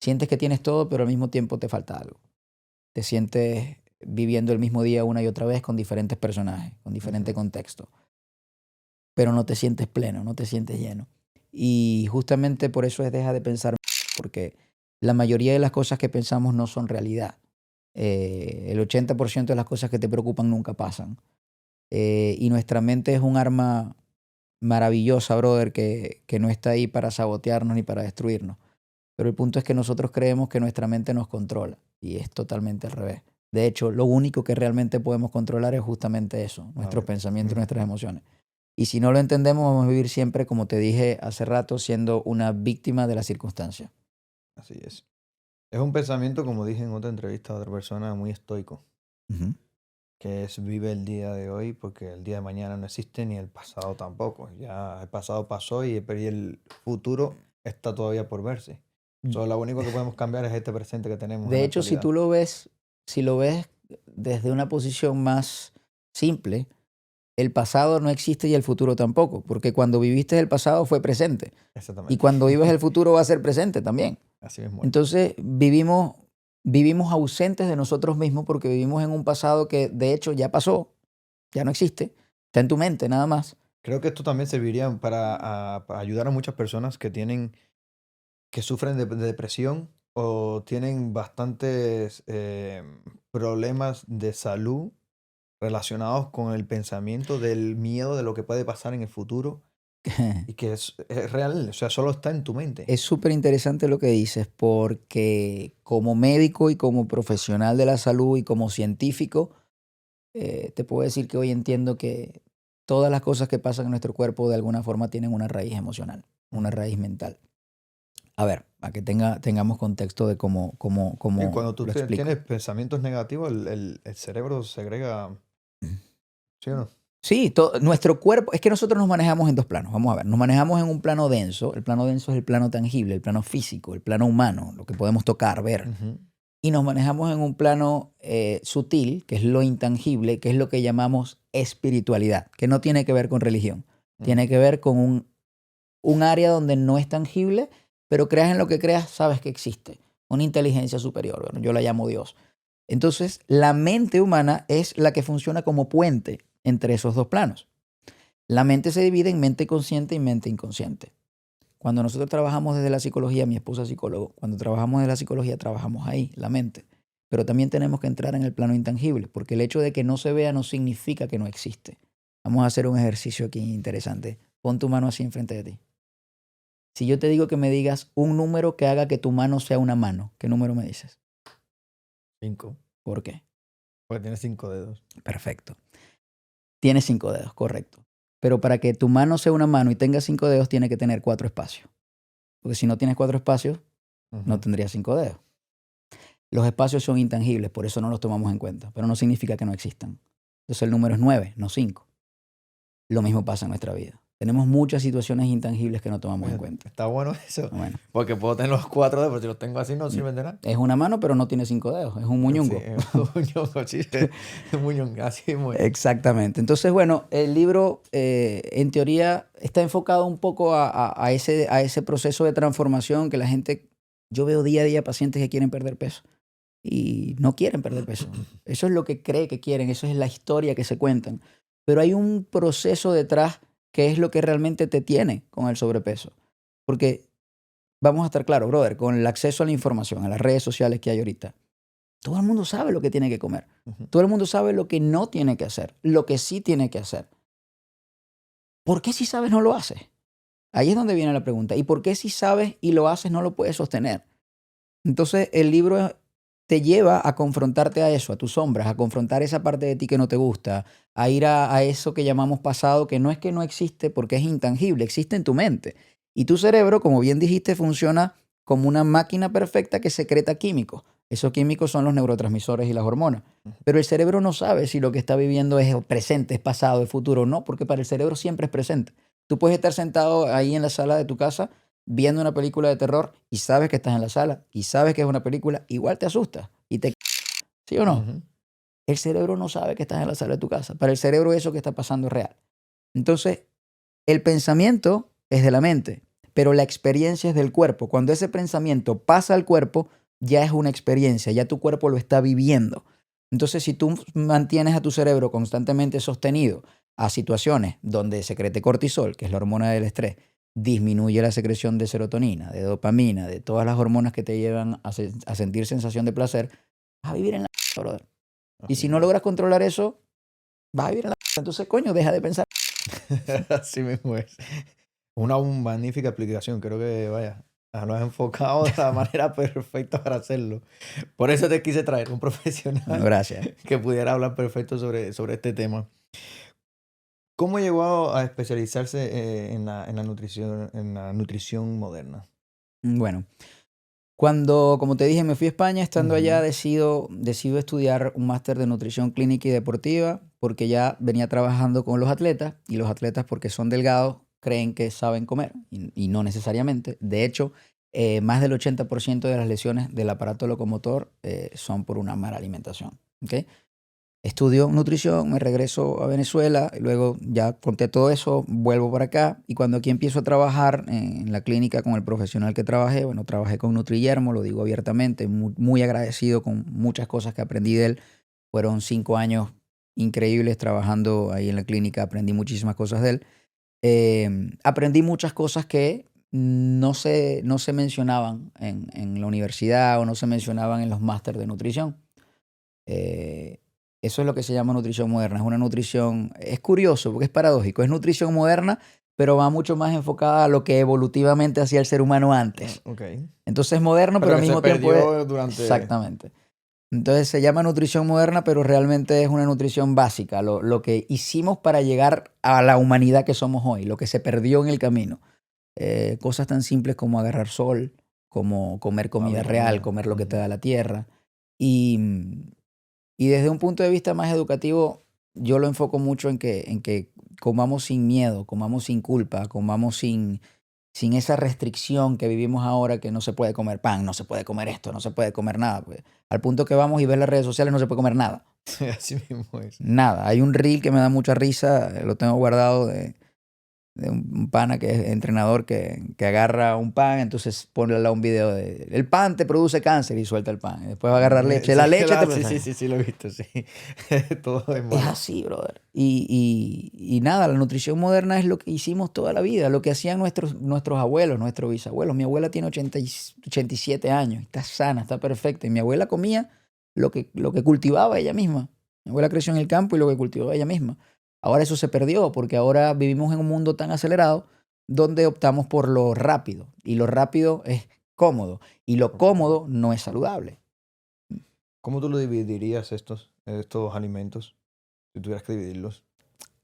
Sientes que tienes todo, pero al mismo tiempo te falta algo. Te sientes viviendo el mismo día una y otra vez con diferentes personajes, con diferente
Ujú.
contexto, pero no te sientes pleno, no te sientes lleno. Y justamente por eso es deja de pensar, porque la mayoría de las cosas que pensamos no son realidad. El 80% de las cosas que te preocupan nunca pasan. Y nuestra mente es un arma maravillosa, brother, que no está ahí para sabotearnos ni para destruirnos. Pero el punto es que nosotros creemos que nuestra mente nos controla y es totalmente al revés. De hecho, lo único que realmente podemos controlar es justamente eso, nuestros pensamientos y nuestras emociones. Y si no lo entendemos, vamos a vivir siempre, como te dije hace rato, siendo una víctima de la circunstancia.
Así es. Es un pensamiento, como dije en otra entrevista a otra persona, muy estoico,
Ujú.
que es vive el día de hoy porque el día de mañana no existe ni el pasado tampoco. Ya el pasado pasó y el futuro está todavía por verse. Solo lo único que podemos cambiar es este presente que tenemos en
De
la
hecho, si
actualidad.
tú lo ves, si lo ves desde una posición más simple, el pasado no existe y el futuro tampoco, porque cuando viviste el pasado fue presente y
Exactamente.
cuando vives el futuro va a ser presente también.
Así mismo.
Entonces vivimos ausentes de nosotros mismos porque vivimos en un pasado que de hecho ya pasó, ya no existe, está en tu mente nada más.
Creo que esto también serviría para ayudar a muchas personas que sufren de depresión o tienen bastantes problemas de salud relacionados con el pensamiento del miedo de lo que puede pasar en el futuro y que es real, o sea, solo está en tu mente.
Es súper interesante lo que dices porque como médico y como profesional de la salud y como científico, te puedo decir que hoy entiendo que todas las cosas que pasan en nuestro cuerpo de alguna forma tienen una raíz emocional, una raíz mental. A ver, para que tengamos contexto de cómo
Y cuando tú
lo explico.
tienes pensamientos negativos, el cerebro segrega, ¿sí o no?
Sí, nuestro cuerpo, es que nosotros nos manejamos en dos planos. Vamos a ver, nos manejamos en un plano denso. El plano denso es el plano tangible, el plano físico, el plano humano, lo que podemos tocar, ver.
Ujú.
Y nos manejamos en un plano sutil, que es lo intangible, que es lo que llamamos espiritualidad, que no tiene que ver con religión. Tiene que ver con un área donde no es tangible, pero creas en lo que creas, sabes que existe. Una inteligencia superior, bueno, yo la llamo Dios. Entonces, la mente humana es la que funciona como puente entre esos dos planos. La mente se divide en mente consciente y mente inconsciente. Cuando nosotros trabajamos desde la psicología, mi esposa es psicólogo, cuando trabajamos desde la psicología trabajamos ahí, la mente. Pero también tenemos que entrar en el plano intangible, porque el hecho de que no se vea no significa que no existe. Vamos a hacer un ejercicio aquí interesante. Pon tu mano así enfrente de ti. Si yo te digo que me digas un número que haga que tu mano sea una mano, ¿qué número me dices?
5,
¿Por qué?
porque tiene 5 dedos.
Perfecto. Tiene 5 dedos, correcto. Pero para que tu mano sea una mano y tenga 5 dedos, tiene que tener 4 espacios. Porque si no tienes 4 espacios, no
Ujú.
tendrías 5 dedos. Los espacios son intangibles, por eso no los tomamos en cuenta, pero no significa que no existan. Entonces el número es 9, no 5. Lo mismo pasa en nuestra vida. Tenemos muchas situaciones intangibles que no tomamos en cuenta.
Está bueno eso,
Bueno,
porque puedo tener los 4 dedos, pero si los tengo así no sirven de nada.
es una mano, pero no tiene 5 dedos. Es un muñungo.
Sí, es un muñongo, sí, es un muñongo, así mismo es.
Exactamente. Entonces, bueno, el libro en teoría está enfocado un poco a ese proceso de transformación que la gente, yo veo día a día pacientes que quieren perder peso y no quieren perder peso. Eso es lo que cree que quieren, eso es la historia que se cuentan. Pero hay un proceso detrás que es lo que realmente te tiene con el sobrepeso. Porque vamos a estar claros, brother, con el acceso a la información, a las redes sociales que hay ahorita, todo el mundo sabe lo que tiene que comer.
Ujú.
Todo el mundo sabe lo que no tiene que hacer, lo que sí tiene que hacer. ¿Por qué si sabes no lo haces? Ahí es donde viene la pregunta. ¿Y por qué si sabes y lo haces no lo puedes sostener? Entonces el libro te lleva a confrontarte a eso, a tus sombras, a confrontar esa parte de ti que no te gusta, a ir a eso que llamamos pasado, que no existe porque es intangible, existe en tu mente. Y tu cerebro, como bien dijiste, funciona como una máquina perfecta que secreta químicos. Esos químicos son los neurotransmisores y las hormonas. Pero el cerebro no sabe si lo que está viviendo es presente, es pasado, es futuro. No, porque para el cerebro siempre es presente. Tú puedes estar sentado ahí en la sala de tu casa viendo una película de terror y sabes que estás en la sala y sabes que es una película, igual te asusta y te... ¿Sí o no?
Ujú.
El cerebro no sabe que estás en la sala de tu casa. Para el cerebro eso que está pasando es real. Entonces, el pensamiento es de la mente, pero la experiencia es del cuerpo. Cuando ese pensamiento pasa al cuerpo, ya es una experiencia, ya tu cuerpo lo está viviendo. Entonces, si tú mantienes a tu cerebro constantemente sostenido a situaciones donde secrete cortisol, que es la hormona del estrés, disminuye la secreción de serotonina, de dopamina, de todas las hormonas que te llevan a sentir sensación de placer, vas a vivir en la brother. Y
Así
si no
mismo.
logras controlar eso, vas a vivir en la entonces, coño, deja de pensar.
Así mismo es. Una magnífica explicación. Creo que, vaya, lo has enfocado de la manera perfecta para hacerlo. Por eso te quise traer un
Bueno,
profesional
gracias.
que pudiera hablar perfecto sobre este tema. ¿Cómo llegó a especializarse en la nutrición moderna?
Bueno, cuando, como te dije, me fui a España, estando allá,
Ujú.
decido estudiar un máster de nutrición clínica y deportiva porque ya venía trabajando con los atletas y los atletas, porque son delgados, creen que saben comer y no necesariamente. De hecho, más del 80% de las lesiones del aparato locomotor son por una mala alimentación. ¿Ok? Estudio nutrición, me regreso a Venezuela, y luego ya conté todo eso, vuelvo para acá y cuando aquí empiezo a trabajar en la clínica con el profesional que trabajé, bueno, trabajé con Nutri-Yermo, lo digo abiertamente, muy agradecido con muchas cosas que aprendí de él. Fueron 5 años increíbles trabajando ahí en la clínica, aprendí muchísimas cosas de él. Aprendí muchas cosas que no se mencionaban en la universidad o no se mencionaban en los másteres de nutrición. Eh, Eso es lo que se llama nutrición moderna. Es una nutrición, es curioso porque es paradójico, es nutrición moderna, pero va mucho más enfocada a lo que evolutivamente hacía el ser humano antes.
Ok.
Entonces es moderno,
Pero
pero al
que se
mismo tiempo es...
perdió durante...
Exactamente. Entonces se llama nutrición moderna, pero realmente es una nutrición básica, lo que hicimos para llegar a la humanidad que somos hoy, lo que se perdió en el camino. Cosas tan simples como agarrar sol, como comer comida real,
Vitamina.
comer lo que te
Ujú.
da la tierra. Y, y desde un punto de vista más educativo, yo lo enfoco mucho en que comamos sin miedo, comamos sin culpa, comamos sin esa restricción que vivimos ahora, que no se puede comer pan, no se puede comer esto, no se puede comer nada. Pues, al punto que vamos y ves las redes sociales, no se puede comer nada.
Así mismo es.
Nada. Hay un reel que me da mucha risa, lo tengo guardado de un pana que es entrenador que agarra un pan, entonces pone al lado un video de el pan te produce cáncer y suelta el pan. Y después va a agarrar leche.
Sí,
La leche te
sí, sí,
produce.
sí, sí, lo he visto, sí. Todo es
Es
malo.
así, brother. Y nada, la nutrición moderna es lo que hicimos toda la vida, lo que hacían nuestros abuelos, nuestros bisabuelos. Mi abuela tiene 87 años, está sana, está perfecta. Y mi abuela comía lo que cultivaba ella misma. Mi abuela creció en el campo y lo que cultivaba ella misma. Ahora eso se perdió porque ahora vivimos en un mundo tan acelerado donde optamos por lo rápido. Y lo rápido es cómodo. Y lo
Ok.
cómodo no es saludable.
¿Cómo tú lo dividirías estos alimentos? Si tuvieras que dividirlos.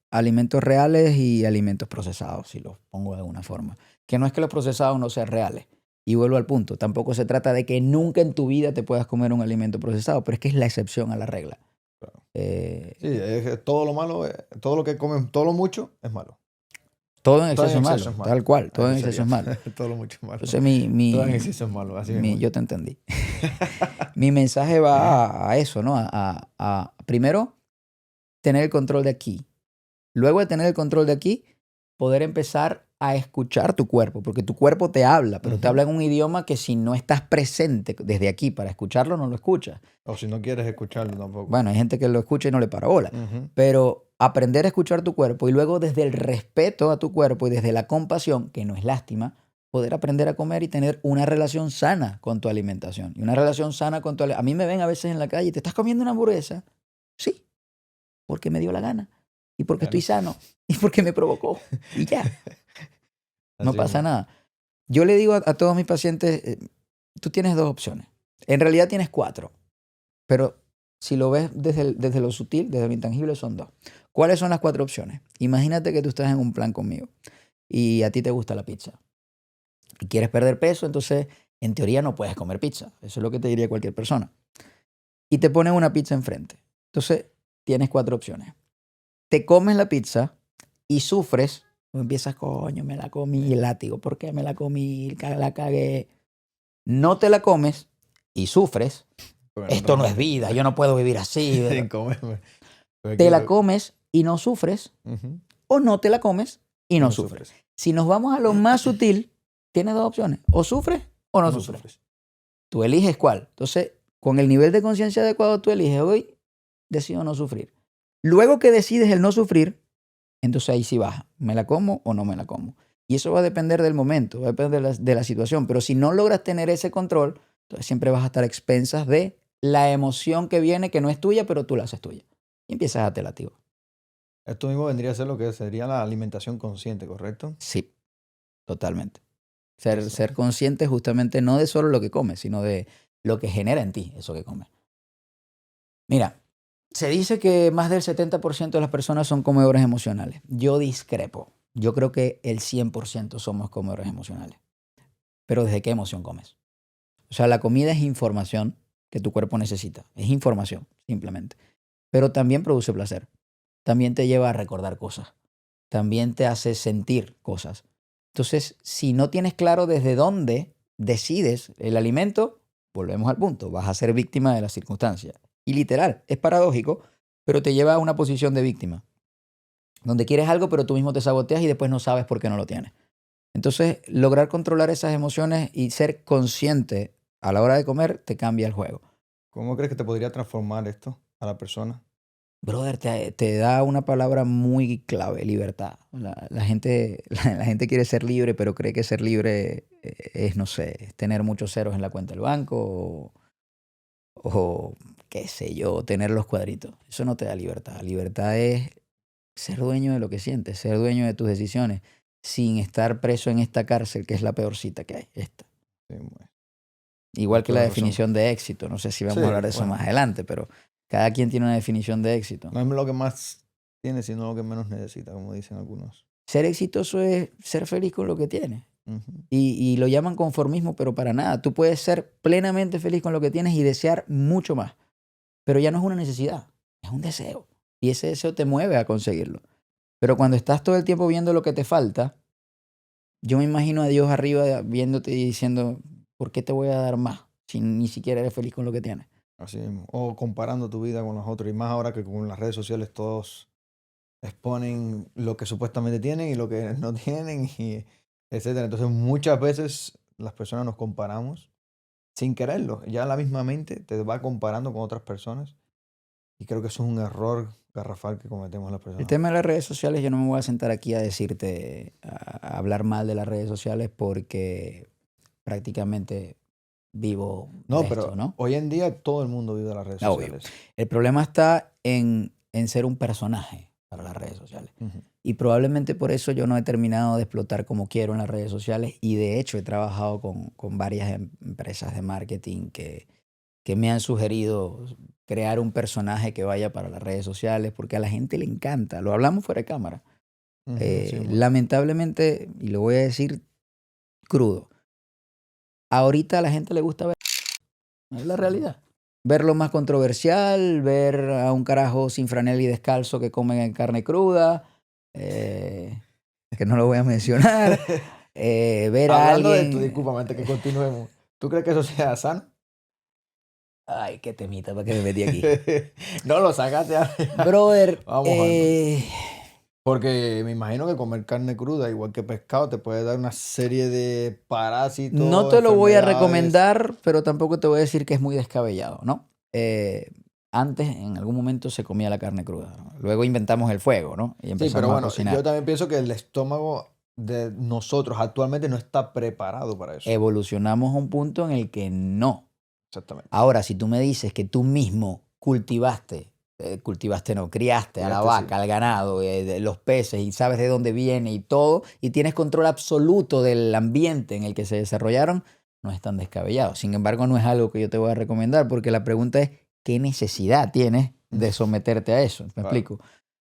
Alimentos reales y alimentos procesados, si los pongo de alguna forma. Que no es que los procesados no sean reales. Y vuelvo al punto, tampoco se trata de que nunca en tu vida te puedas comer un alimento procesado, pero es que es la excepción a la regla.
Claro.
Eh,
Sí, es que todo lo malo, todo lo que comen, todo lo mucho es malo.
Todo en
Todo
exceso
en
es
exceso
malo,
es malo.
tal cual, todo
Eso
en exceso
sería.
es malo.
Todo lo mucho es malo.
Entonces
Todo en exceso es malo, así mismo es.
yo te entendí. Mi mensaje va a eso, ¿no? Primero, tener el control de aquí. Luego de tener el control de aquí, poder empezar a escuchar tu cuerpo, porque tu cuerpo te habla, pero te
Ujú.
habla en un idioma que si no estás presente desde aquí para escucharlo, no lo escuchas.
O si no quieres escucharlo tampoco.
Bueno, hay gente que lo escucha y no le para bola,
Ujú.
pero aprender a escuchar tu cuerpo y luego desde el respeto a tu cuerpo y desde la compasión, que no es lástima, poder aprender a comer y tener una relación sana con tu alimentación. Y una relación sana con tu alimentación. A mí me ven a veces en la calle, ¿te estás comiendo una hamburguesa? Sí, porque me dio la gana. Y porque estoy
Bueno,
sano. Y porque me provocó. Y ya, no
así
pasa
mismo.
nada. Yo le digo a todos mis pacientes, tú tienes 2 opciones. En realidad tienes 4, pero si lo ves desde lo sutil, desde lo intangible, son 2. ¿Cuáles son las 4 opciones? Imagínate que tú estás en un plan conmigo y a ti te gusta la pizza y quieres perder peso, entonces en teoría no puedes comer pizza. Eso es lo que te diría cualquier persona. Y te ponen una pizza enfrente. Entonces tienes 4 opciones. Te comes la pizza y sufres, o empiezas, coño, me la comí, el látigo, ¿por qué me la comí? La cagué. No te la comes y sufres,
Porque no te
esto
la
no es
comes.
vida, yo no puedo vivir así.
Sin comerme. Porque
Te la
quiero.
comes y no sufres,
Ujú.
o no te la comes y
Y
no
no
sufres.
sufres.
Si nos vamos a lo más sutil, tienes 2 opciones, o sufres o no
No
sufres.
sufres.
Tú eliges cuál. Entonces, con el nivel de conciencia adecuado, tú eliges, hoy decido no sufrir. Luego que decides el no sufrir, entonces ahí sí baja, ¿me la como o no me la como? Y eso va a depender del momento, va a depender de la situación. Pero si no logras tener ese control, entonces siempre vas a estar a expensas de la emoción que viene, que no es tuya, pero tú la haces tuya. Y empiezas a darte látigo.
Esto mismo vendría a ser lo que sería la alimentación consciente, ¿correcto?
Sí, totalmente.
Eso.
Ser consciente justamente no de solo lo que comes, sino de lo que genera en ti eso que comes. Mira, se dice que más del 70% de las personas son comedores emocionales. Yo discrepo. Yo creo que el 100% somos comedores emocionales. Pero ¿desde qué emoción comes? O sea, la comida es información que tu cuerpo necesita. Es información, simplemente. Pero también produce placer. También te lleva a recordar cosas. También te hace sentir cosas. Entonces, si no tienes claro desde dónde decides el alimento, volvemos al punto, vas a ser víctima de las circunstancias. Y literal, es paradójico, pero te lleva a una posición de víctima, donde quieres algo, pero tú mismo te saboteas y después no sabes por qué no lo tienes. Entonces, lograr controlar esas emociones y ser consciente a la hora de comer te cambia el juego.
¿Cómo crees que te podría transformar esto a la persona?
Brother, te da una palabra muy clave, libertad. La gente, la gente quiere ser libre, pero cree que ser libre es, no sé, es tener muchos ceros en la cuenta del banco o qué sé yo, tener los cuadritos. Eso no te da libertad. Libertad es ser dueño de lo que sientes, ser dueño de tus decisiones, sin estar preso en esta cárcel que es la peor cita que hay, esta.
Sí, bueno,
Igual
tienes
que
toda
la
la razón.
definición de éxito. No sé si vamos
Sí,
a hablar de eso
bueno,
más adelante, pero cada quien tiene una definición de éxito.
no es lo que más tiene, sino lo que menos necesita, como dicen algunos.
Ser exitoso es ser feliz con lo que tienes.
Ujú.
Y lo llaman conformismo, pero para nada. Tú puedes ser plenamente feliz con lo que tienes y desear mucho más. Pero ya no es una necesidad, es un deseo. Y ese deseo te mueve a conseguirlo. Pero cuando estás todo el tiempo viendo lo que te falta, yo me imagino a Dios arriba viéndote y diciendo, ¿por qué te voy a dar más si ni siquiera eres feliz con lo que tienes?
Así mismo. O comparando tu vida con los otros. Y más ahora que con las redes sociales todos exponen lo que supuestamente tienen y lo que no tienen, y etcétera. Entonces muchas veces las personas nos comparamos sin quererlo. Ya la misma mente te va comparando con otras personas. Y creo que eso es un error garrafal que cometemos las
El
personas.
tema de las redes sociales, yo no me voy a sentar aquí a decirte, a hablar mal de las redes sociales porque prácticamente vivo
No,
de esto,
pero
¿no?
hoy en día todo el mundo vive de las redes
Obvio.
sociales.
El problema está en ser un personaje para las redes sociales.
Ujú.
Y probablemente por eso yo no he terminado de explotar como quiero en las redes sociales. Y de hecho he trabajado con varias empresas de marketing que me han sugerido crear un personaje que vaya para las redes sociales porque a la gente le encanta. Lo hablamos fuera de cámara.
Ujú, así mismo.
Lamentablemente, y lo voy a decir crudo, ahorita a la gente le gusta ver, es la realidad. Ver lo más controversial, ver a un carajo sin franela y descalzo que come carne cruda, que no lo voy a mencionar, ver a
Hablando de esto,
alguien...
discúlpame antes que continuemos. ¿Tú crees que eso sea sano?
Ay, qué temita para que me metí aquí.
No lo sacaste.
Brother,
Vamos al mar. Porque me imagino que comer carne cruda, igual que pescado, te puede dar una serie de parásitos,
no te lo voy a
enfermedades.
recomendar, pero tampoco te voy a decir que es muy descabellado, ¿no? Antes, en algún momento, se comía la carne cruda, ¿no? Luego inventamos el fuego, ¿no? Y
Sí,
empezamos
pero
a
bueno,
cocinar.
yo también pienso que el estómago de nosotros actualmente no está preparado para eso.
Evolucionamos a un punto en el que no.
Exactamente.
Ahora, si tú me dices que tú mismo criaste a la
Criaste,
vaca,
sí.
al ganado, de los peces y sabes de dónde viene y todo, y tienes control absoluto del ambiente en el que se desarrollaron, no es tan descabellado. Sin embargo, no es algo que yo te voy a recomendar porque la pregunta es, ¿qué necesidad tienes de someterte a eso? ¿Me
Claro.
explico?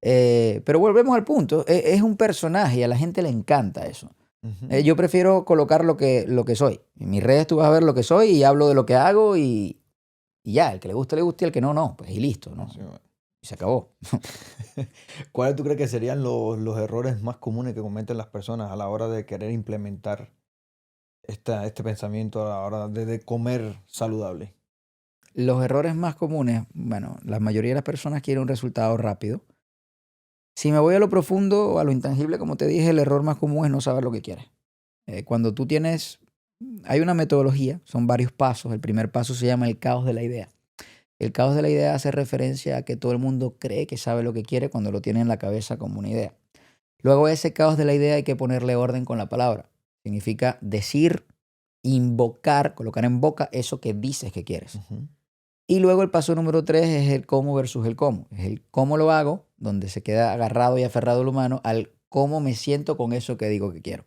Pero volvemos al punto, es un personaje y a la gente le encanta eso.
Ujú.
Yo prefiero colocar lo que soy. En mis redes tú vas a ver lo que soy y hablo de lo que hago y ya, el que le gusta y el que no, no. Pues y listo, ¿no?
Sí, bueno.
Y se acabó.
¿Cuáles tú crees que serían los errores más comunes que cometen las personas a la hora de querer implementar este pensamiento a la hora de comer saludable?
Los errores más comunes, bueno, la mayoría de las personas quieren un resultado rápido. Si me voy a lo profundo o a lo intangible, como te dije, el error más común es no saber lo que quieres. Cuando tú hay una metodología, son varios pasos. El primer paso se llama el caos de la idea. El caos de la idea hace referencia a que todo el mundo cree que sabe lo que quiere cuando lo tiene en la cabeza como una idea. Luego a ese caos de la idea hay que ponerle orden con la palabra. Significa decir, invocar, colocar en boca eso que dices que quieres.
Ujú.
Y luego el paso número 3 es el cómo versus el cómo. Es el cómo lo hago, donde se queda agarrado y aferrado el humano, al cómo me siento con eso que digo que quiero.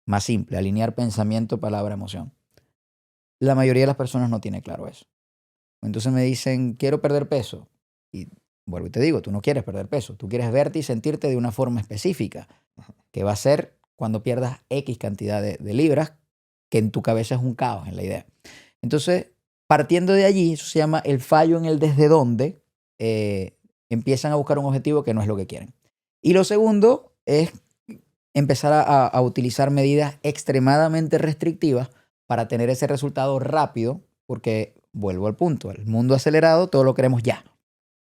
Más simple, alinear pensamiento, palabra, emoción. La mayoría de las personas no tiene claro eso. Entonces me dicen, quiero perder peso. Y vuelvo y te digo, tú no quieres perder peso. Tú quieres verte y sentirte de una forma específica, que va a ser cuando pierdas X cantidad de libras, que en tu cabeza es un caos en la idea. Entonces, partiendo de allí, eso se llama el fallo en el desde dónde, empiezan a buscar un objetivo que no es lo que quieren. Y lo segundo es empezar a utilizar medidas extremadamente restrictivas para tener ese resultado rápido, porque vuelvo al punto, el mundo acelerado, todo lo queremos ya.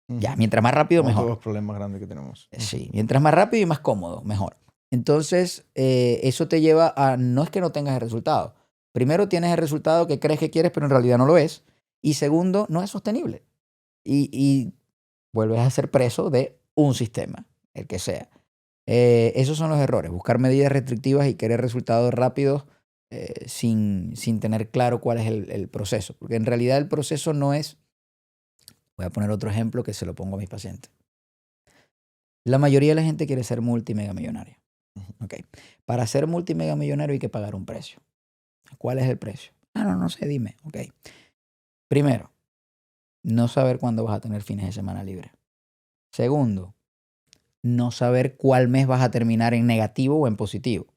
Ya,
Ujú.
mientras más rápido,
Como
mejor.
todos los problemas grandes que tenemos.
Sí, mientras más rápido y más cómodo, mejor. Entonces, eso te lleva a, no es que no tengas el resultado. Primero, tienes el resultado que crees que quieres, pero en realidad no lo es. Y segundo, no es sostenible. Y vuelves a ser preso de un sistema, el que sea. Esos son los errores, buscar medidas restrictivas y querer resultados rápidos sin tener claro cuál es el proceso. Porque en realidad el proceso no es, voy a poner otro ejemplo que se lo pongo a mis pacientes. La mayoría de la gente quiere ser multimegamillonaria. Okay. Para ser multimegamillonario hay que pagar un precio. ¿Cuál es el precio? No sé, dime. Okay. Primero, no saber cuándo vas a tener fines de semana libres. Segundo, no saber cuál mes vas a terminar en negativo o en positivo.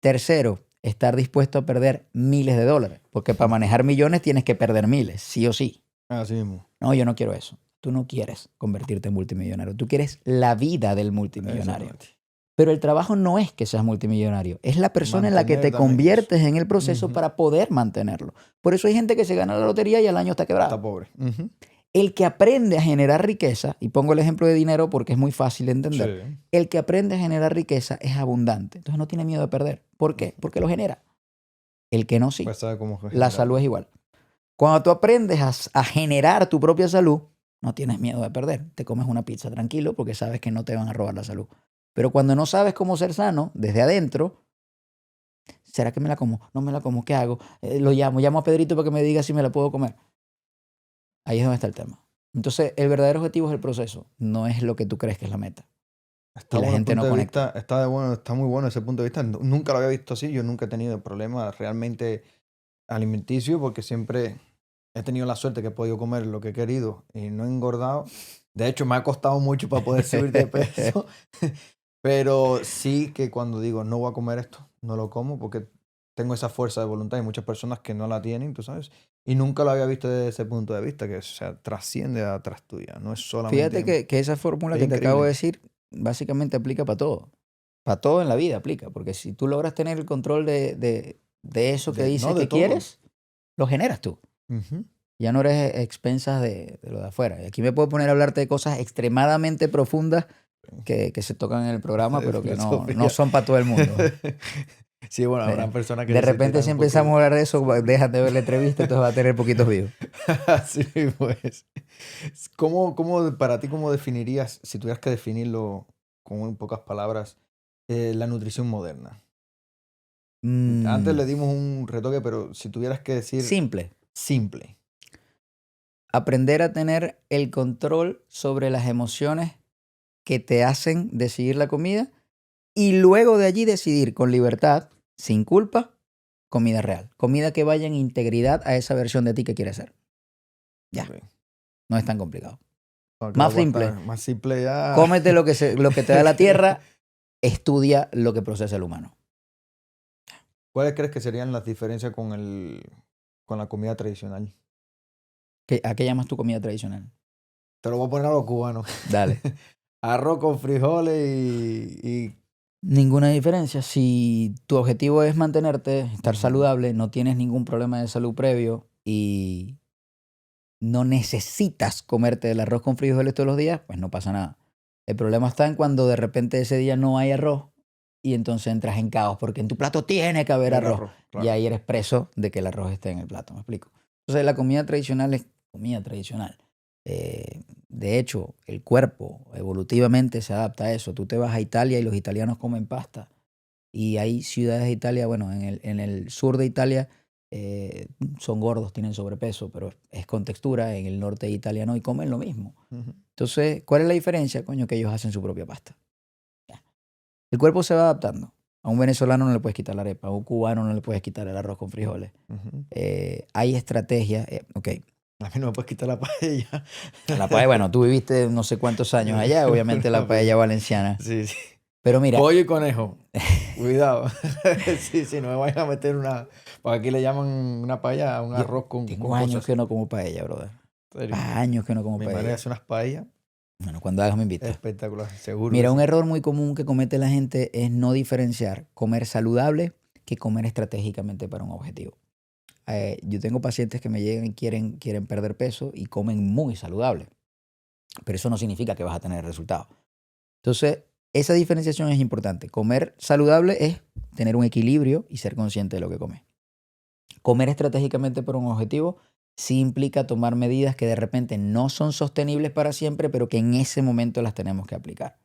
Tercero, estar dispuesto a perder miles de dólares. Porque para manejar millones tienes que perder miles, sí o sí.
Así mismo.
No, yo no quiero eso. Tú no quieres convertirte en multimillonario. Tú quieres la vida del multimillonario.
Exactamente.
Pero el trabajo no es que seas multimillonario. Es la persona en la que
Mantener
te
también
conviertes en el proceso
Ujú.
para poder mantenerlo. Por eso hay gente que se gana la lotería y al año está
Está
quebrado.
pobre. Ujú.
El que aprende a generar riqueza, y pongo el ejemplo de dinero porque es muy fácil de entender,
Sí.
el que aprende a generar riqueza es abundante. Entonces no tiene miedo de perder. ¿Por qué? Porque lo genera. El que no, sí.
Pues sabe cómo
La
generarlo.
salud es igual. Cuando tú aprendes a generar tu propia salud, no tienes miedo de perder. Te comes una pizza tranquilo porque sabes que no te van a robar la salud. Pero cuando no sabes cómo ser sano desde adentro, ¿será que me la como? No me la como, ¿qué hago? Llamo a Pedrito para que me diga si me la puedo comer. Ahí es donde está el tema. Entonces, el verdadero objetivo es el proceso, no es lo que tú crees que es la meta.
Está
Y la
bueno el
gente no
punto de
conecta.
vista, está muy bueno ese punto de vista. Nunca lo había visto así. Yo nunca he tenido problemas realmente alimenticios porque siempre he tenido la suerte que he podido comer lo que he querido y no he engordado. De hecho, me ha costado mucho para poder subir de peso. Pero sí que cuando digo no voy a comer esto, no lo como porque tengo esa fuerza de voluntad. Hay muchas personas que no la tienen, tú sabes. Y nunca lo había visto desde ese punto de vista, que o sea, trasciende atrás tuya. No es
Fíjate
solamente...
que esa fórmula
Es
que te acabo de
increíble.
decir básicamente aplica para todo. Para todo en la vida aplica. Porque si tú logras tener el control de eso que
No,
dices
de
que
todo.
quieres, lo generas tú.
Ujú.
Ya no eres expensas de lo de afuera. Y aquí me puedo poner a hablarte de cosas extremadamente profundas que se tocan en el programa,
De
pero que no
filosofía.
son para todo el mundo.
Sí, bueno, habrá
Eh,
personas que
De
se
repente
sentirán
si
un poco...
empezamos a hablar de eso, dejan de ver la entrevista, entonces va a tener poquitos views.
Sí, pues. Para ti, cómo definirías, si tuvieras que definirlo con muy pocas palabras, la nutrición moderna? Antes le dimos un retoque, pero si tuvieras que decir
Simple.
simple.
Aprender a tener el control sobre las emociones que te hacen decidir la comida y luego de allí decidir con libertad, sin culpa, comida real. Comida que vaya en integridad a esa versión de ti que quieres ser. Ya,
Ok.
no es tan complicado.
No, que va a
Más simple.
aguantar. Más simple ya.
Cómete lo que te da la tierra, estudia lo que procesa el humano.
¿Cuáles crees que serían las diferencias con la comida tradicional?
¿A qué llamas tu comida tradicional?
Te lo voy a poner a los cubanos.
Dale.
Arroz con frijoles y
Ninguna diferencia. Si tu objetivo es mantenerte, estar
Ujú.
saludable, no tienes ningún problema de salud previo y no necesitas comerte el arroz con frijoles todos los días, pues no pasa nada. El problema está en cuando de repente ese día no hay arroz y entonces entras en caos porque en tu plato tiene que haber
el
arroz.
arroz,
Y
claro.
ahí eres preso de que el arroz esté en el plato, ¿me explico? Entonces la comida tradicional es comida tradicional. De hecho, el cuerpo evolutivamente se adapta a eso. Tú te vas a Italia y los italianos comen pasta. Y hay ciudades de Italia, bueno, en el sur de Italia son gordos, tienen sobrepeso, pero es con textura. En el norte de Italia no y comen lo mismo.
Ujú.
Entonces, ¿cuál es la diferencia? Coño, que ellos hacen su propia pasta. Ya. El cuerpo se va adaptando. A un venezolano no le puedes quitar la arepa, a un cubano no le puedes quitar el arroz con frijoles.
Ujú.
Hay estrategias. Ok,
A mí no me puedes quitar la paella.
la paella, bueno, tú viviste no sé cuántos años allá, obviamente la paella valenciana.
Sí, sí.
Pero mira,
Pollo y conejo. Cuidado. Sí, sí, no me vayan a meter una. Porque aquí le llaman una paella a un
yo
arroz con
tengo años
cosas.
que no como paella, brother.
En serio.
Años que no como
Mi madre
paella.
hace unas paellas
Bueno, cuando hagas me invitas.
espectaculares. Seguro
Mira,
que
un
sí.
error muy común que comete la gente es no diferenciar comer saludable que comer estratégicamente para un objetivo. Yo tengo pacientes que me llegan y quieren perder peso y comen muy saludable, pero eso no significa que vas a tener el resultado. Entonces, esa diferenciación es importante. Comer saludable es tener un equilibrio y ser consciente de lo que comes. Comer estratégicamente por un objetivo sí implica tomar medidas que de repente no son sostenibles para siempre, pero que en ese momento las tenemos que aplicar.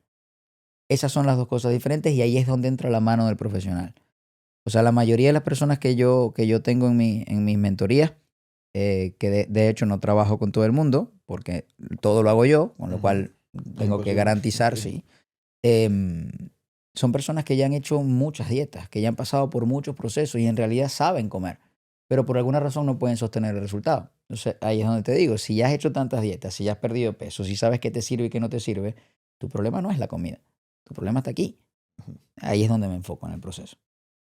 Esas son las dos cosas diferentes y ahí es donde entra la mano del profesional. O sea, la mayoría de las personas que yo tengo en mis mentorías, que de hecho no trabajo con todo el mundo, porque todo lo hago yo, con lo
Ujú.
cual tengo que
Imposible.
garantizar,
Sí.
sí. Em, son personas que ya han hecho muchas dietas, que ya han pasado por muchos procesos y en realidad saben comer, pero por alguna razón no pueden sostener el resultado. Entonces ahí es donde te digo, si ya has hecho tantas dietas, si ya has perdido peso, si sabes qué te sirve y qué no te sirve, tu problema no es la comida, tu problema está aquí.
Ujú.
Ahí es donde me enfoco en el proceso.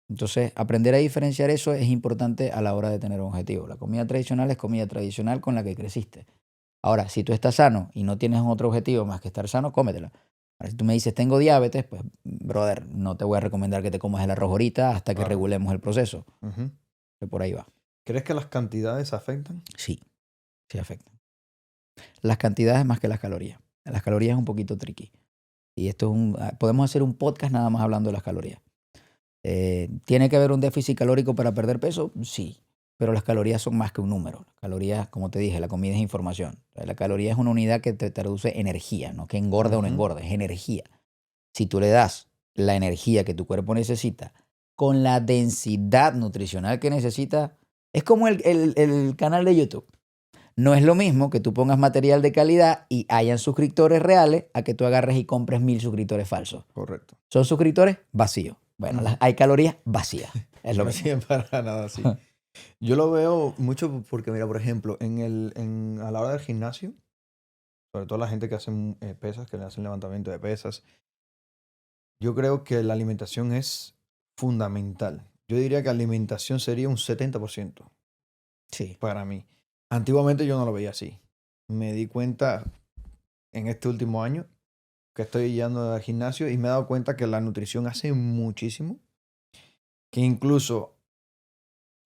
Entonces, aprender a diferenciar eso es importante a la hora de tener un objetivo. La comida tradicional es comida tradicional con la que creciste. Ahora, si tú estás sano y no tienes otro objetivo más que estar sano, cómetela. Ahora, si tú me dices, tengo diabetes, pues, brother, no te voy a recomendar que te comas el arroz ahorita hasta que
Claro.
regulemos el proceso.
Ujú.
Que por ahí va.
¿Crees que las cantidades afectan?
Sí, sí afecta. Las cantidades más que las calorías. Las calorías es un poquito tricky. Y esto es podemos hacer un podcast nada más hablando de las calorías. ¿Tiene que haber un déficit calórico para perder peso? Sí, pero las calorías son más que un número. Las calorías, como te dije, la comida es información. La caloría es una unidad que te traduce energía, no que engorda o no
Ujú.
engorda, es energía. Si tú le das la energía que tu cuerpo necesita con la densidad nutricional que necesita, es como el canal de YouTube. No es lo mismo que tú pongas material de calidad y hayan suscriptores reales a que tú agarres y compres 1000 suscriptores falsos.
Correcto.
Son suscriptores vacíos. Bueno,
Ujú.
hay calorías vacías. Es lo
No
mismo.
sirven para nada así. Yo lo veo mucho porque, mira, por ejemplo, a la hora del gimnasio, sobre todo la gente que hace pesas, que le hacen levantamiento de pesas, yo creo que la alimentación es fundamental. Yo diría que alimentación sería un 70%
Sí.
para mí. Antiguamente yo no lo veía así. Me di cuenta en este último año que estoy yendo al gimnasio y me he dado cuenta que la nutrición hace muchísimo, que incluso,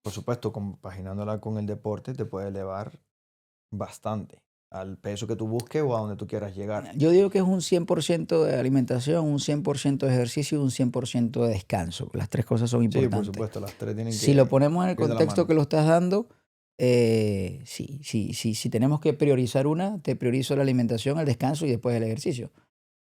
por supuesto, compaginándola con el deporte, te puede elevar bastante al peso que tú busques o a donde tú quieras llegar.
Yo digo que es un 100% de alimentación, un 100% de ejercicio y un 100% de descanso. Las tres cosas son
Sí, por
importantes.
supuesto, las tres tienen
Si lo
que
ponemos en el
ir de la
contexto
mano.
que lo estás dando, si tenemos que priorizar una, te priorizo la alimentación, el descanso y después el ejercicio.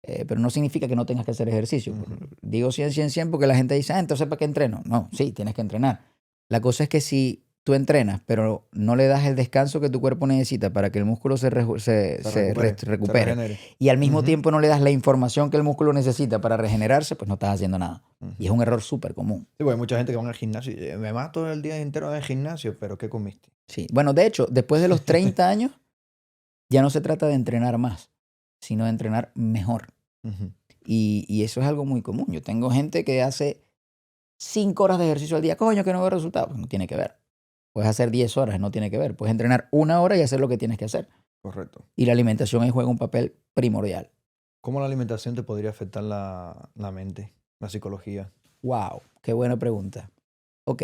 Pero no significa que no tengas que hacer ejercicio.
Ujú.
Digo 100, 100, 100 porque la gente dice, entonces ¿para qué entreno? No, sí, tienes que entrenar. La cosa es que si tú entrenas, pero no le das el descanso que tu cuerpo necesita para que el músculo se recupere
regenere.
y al mismo
Ujú,
tiempo no le das la información que el músculo necesita para regenerarse, pues no estás haciendo nada. Y es
ujú.
un error súper común.
Sí, porque hay mucha gente que va al gimnasio y dice, me mato el día entero en el gimnasio, pero ¿qué comiste?
Sí. Bueno, de hecho, después de los 30 años, ya no se trata de entrenar más, sino de entrenar mejor.
Ujú.
Y eso es algo muy común. Yo tengo gente que hace 5 horas de ejercicio al día. Coño, que no veo resultados. No tiene que ver. Puedes hacer 10 horas, no tiene que ver. Puedes entrenar 1 hora y hacer lo que tienes que hacer.
Correcto.
Y la alimentación ahí juega un papel primordial.
¿Cómo la alimentación te podría afectar la mente, la psicología?
Wow, qué buena pregunta. Ok,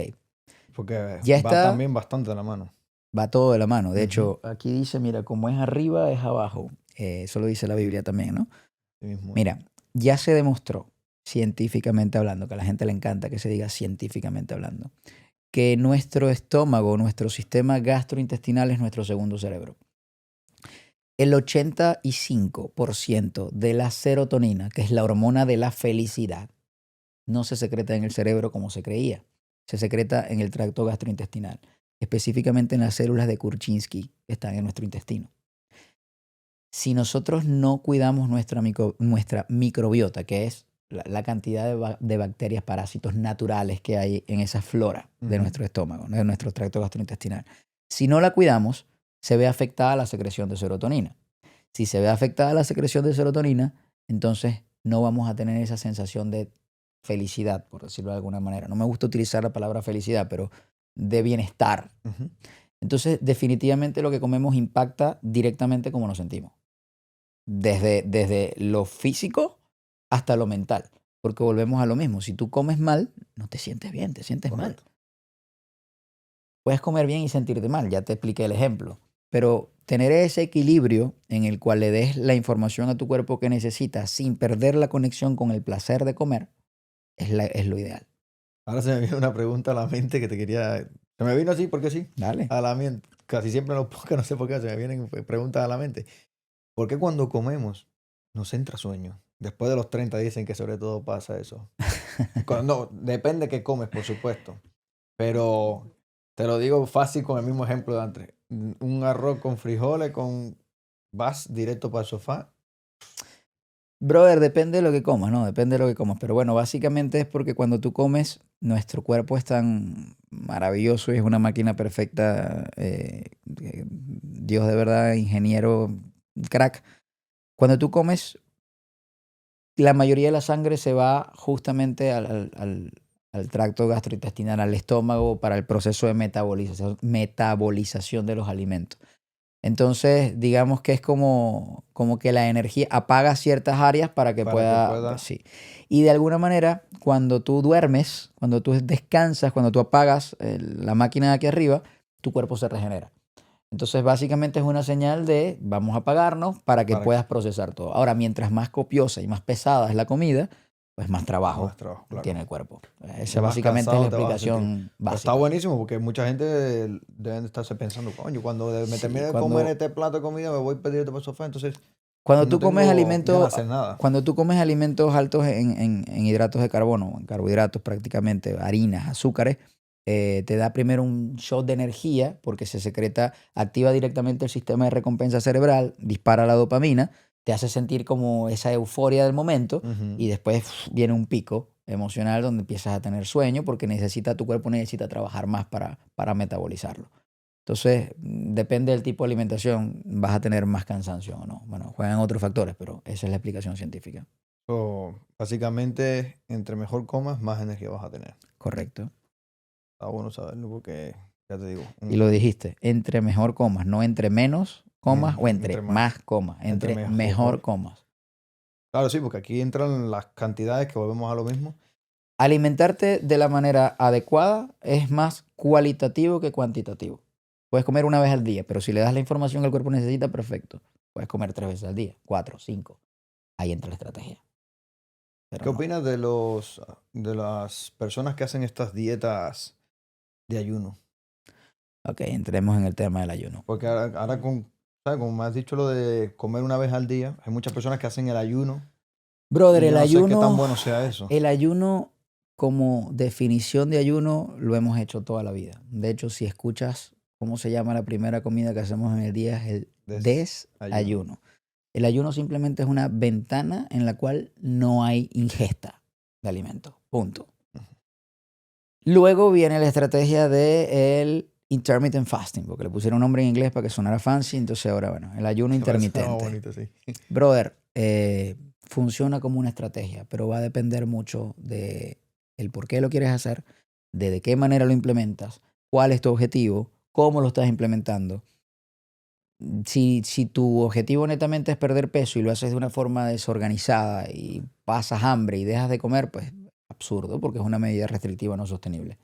Porque
ya
va
está,
también bastante de la mano.
va todo de la mano. De
Ujú.
hecho, aquí dice, mira, como es arriba, es abajo. Eso lo dice la Biblia también, ¿no?
Así mismo es.
Mira, ya se demostró, científicamente hablando, que a la gente le encanta que se diga científicamente hablando, que nuestro estómago, nuestro sistema gastrointestinal es nuestro segundo cerebro. El 85% de la serotonina, que es la hormona de la felicidad, no se secreta en el cerebro como se creía. Se secreta en el tracto gastrointestinal, específicamente en las células de Kurchinski que están en nuestro intestino. Si nosotros no cuidamos nuestra microbiota, que es la cantidad de bacterias, parásitos naturales que hay en esa flora de nuestro estómago, de nuestro tracto gastrointestinal, si no la cuidamos, se ve afectada la secreción de serotonina. Si se ve afectada la secreción de serotonina, entonces no vamos a tener esa sensación de felicidad, por decirlo de alguna manera. No me gusta utilizar la palabra felicidad, pero de bienestar.
Ujú.
Entonces, definitivamente lo que comemos impacta directamente cómo nos sentimos. Desde lo físico hasta lo mental. Porque volvemos a lo mismo. Si tú comes mal, no te sientes bien, te sientes mal.
Correcto.
Puedes comer bien y sentirte mal, ya te expliqué el ejemplo. Pero tener ese equilibrio en el cual le des la información a tu cuerpo que necesitas sin perder la conexión con el placer de comer es lo ideal.
Ahora se me viene una pregunta a la mente que te quería... Se me vino así porque sí,
Dale.
a la mente. Casi siempre en los podcasts, no sé por qué, se me vienen preguntas a la mente. ¿Por qué cuando comemos nos entra sueño? Después de los 30 dicen que sobre todo pasa eso. No, depende qué comes, por supuesto. Pero te lo digo fácil con el mismo ejemplo de antes. Un arroz con frijoles, vas directo para el sofá.
Brother, depende de lo que comas, ¿no? Depende de lo que comas. Pero bueno, básicamente es porque cuando tú comes, nuestro cuerpo es tan maravilloso y es una máquina perfecta. Dios de verdad, ingeniero, crack. Cuando tú comes, la mayoría de la sangre se va justamente al tracto gastrointestinal, al estómago, para el proceso de metabolización de los alimentos. Entonces, digamos que es como que la energía apaga ciertas áreas para que
Para que
pueda,
pueda-
sí. Y de alguna manera, cuando tú duermes, cuando tú descansas, cuando tú apagas la máquina de aquí arriba, tu cuerpo se regenera. Entonces, básicamente es una señal de vamos a apagarnos para que
Para
puedas procesar todo. Ahora, mientras más copiosa y más pesada es la comida, pues más trabajo
Más trabajo, claro.
tiene el cuerpo.
Y
Esa
más
básicamente es la
cansado te vas a sentir.
explicación
Pero está
básica.
buenísimo porque mucha gente deben de estarse pensando, coño, cuando me
Sí,
termine de comer este plato de comida me voy a pedir para el sofá, entonces
Cuando
no
tú comes
tengo
alimentos,
ganas de hacer nada.
cuando tú comes alimentos altos en hidratos de carbono, en carbohidratos prácticamente, harinas, azúcares, te da primero un shot de energía porque se secreta, activa directamente el sistema de recompensa cerebral, dispara la dopamina, te hace sentir como esa euforia del momento
Ujú.
y después viene un pico emocional donde empiezas a tener sueño porque tu cuerpo necesita trabajar más para metabolizarlo. Entonces, depende del tipo de alimentación, vas a tener más cansancio o no. Bueno, juegan otros factores, pero esa es la explicación científica.
So, básicamente, entre mejor comas, más energía vas a tener.
Correcto.
Está bueno saberlo porque, ya te digo,
Y lo dijiste, entre mejor comas, no entre menos comas o entre
entre
más comas,
entre
entre mejor
mejor.
comas.
Claro, sí, porque aquí entran las cantidades que volvemos a lo mismo.
Alimentarte de la manera adecuada es más cualitativo que cuantitativo. Puedes comer una vez al día, pero si le das la información que el cuerpo necesita, perfecto. Puedes comer 3 veces al día, 4, 5. Ahí entra la estrategia. Pero
¿Qué
no.
opinas de las personas que hacen estas dietas de ayuno?
Ok, entremos en el tema del ayuno.
Porque ahora ¿sabes? Como me has dicho lo de comer una vez al día, hay muchas personas que hacen el ayuno
Brother,
y yo no sé qué tan bueno sea eso.
el ayuno como definición de ayuno lo hemos hecho toda la vida. De hecho, si escuchas cómo se llama la primera comida que hacemos en el día, es el desayuno. El ayuno simplemente es una ventana en la cual no hay ingesta de alimentos. Punto.
Ujú.
Luego viene la estrategia del intermittent fasting, porque le pusieron un nombre en inglés para que sonara fancy, entonces ahora, bueno, el ayuno
Me parece más
intermitente.
bonito, sí.
Brother, funciona como una estrategia, pero va a depender mucho de el por qué lo quieres hacer, de qué manera lo implementas, cuál es tu objetivo, cómo lo estás implementando. Si tu objetivo netamente es perder peso y lo haces de una forma desorganizada y pasas hambre y dejas de comer, pues absurdo, porque es una medida restrictiva no sostenible.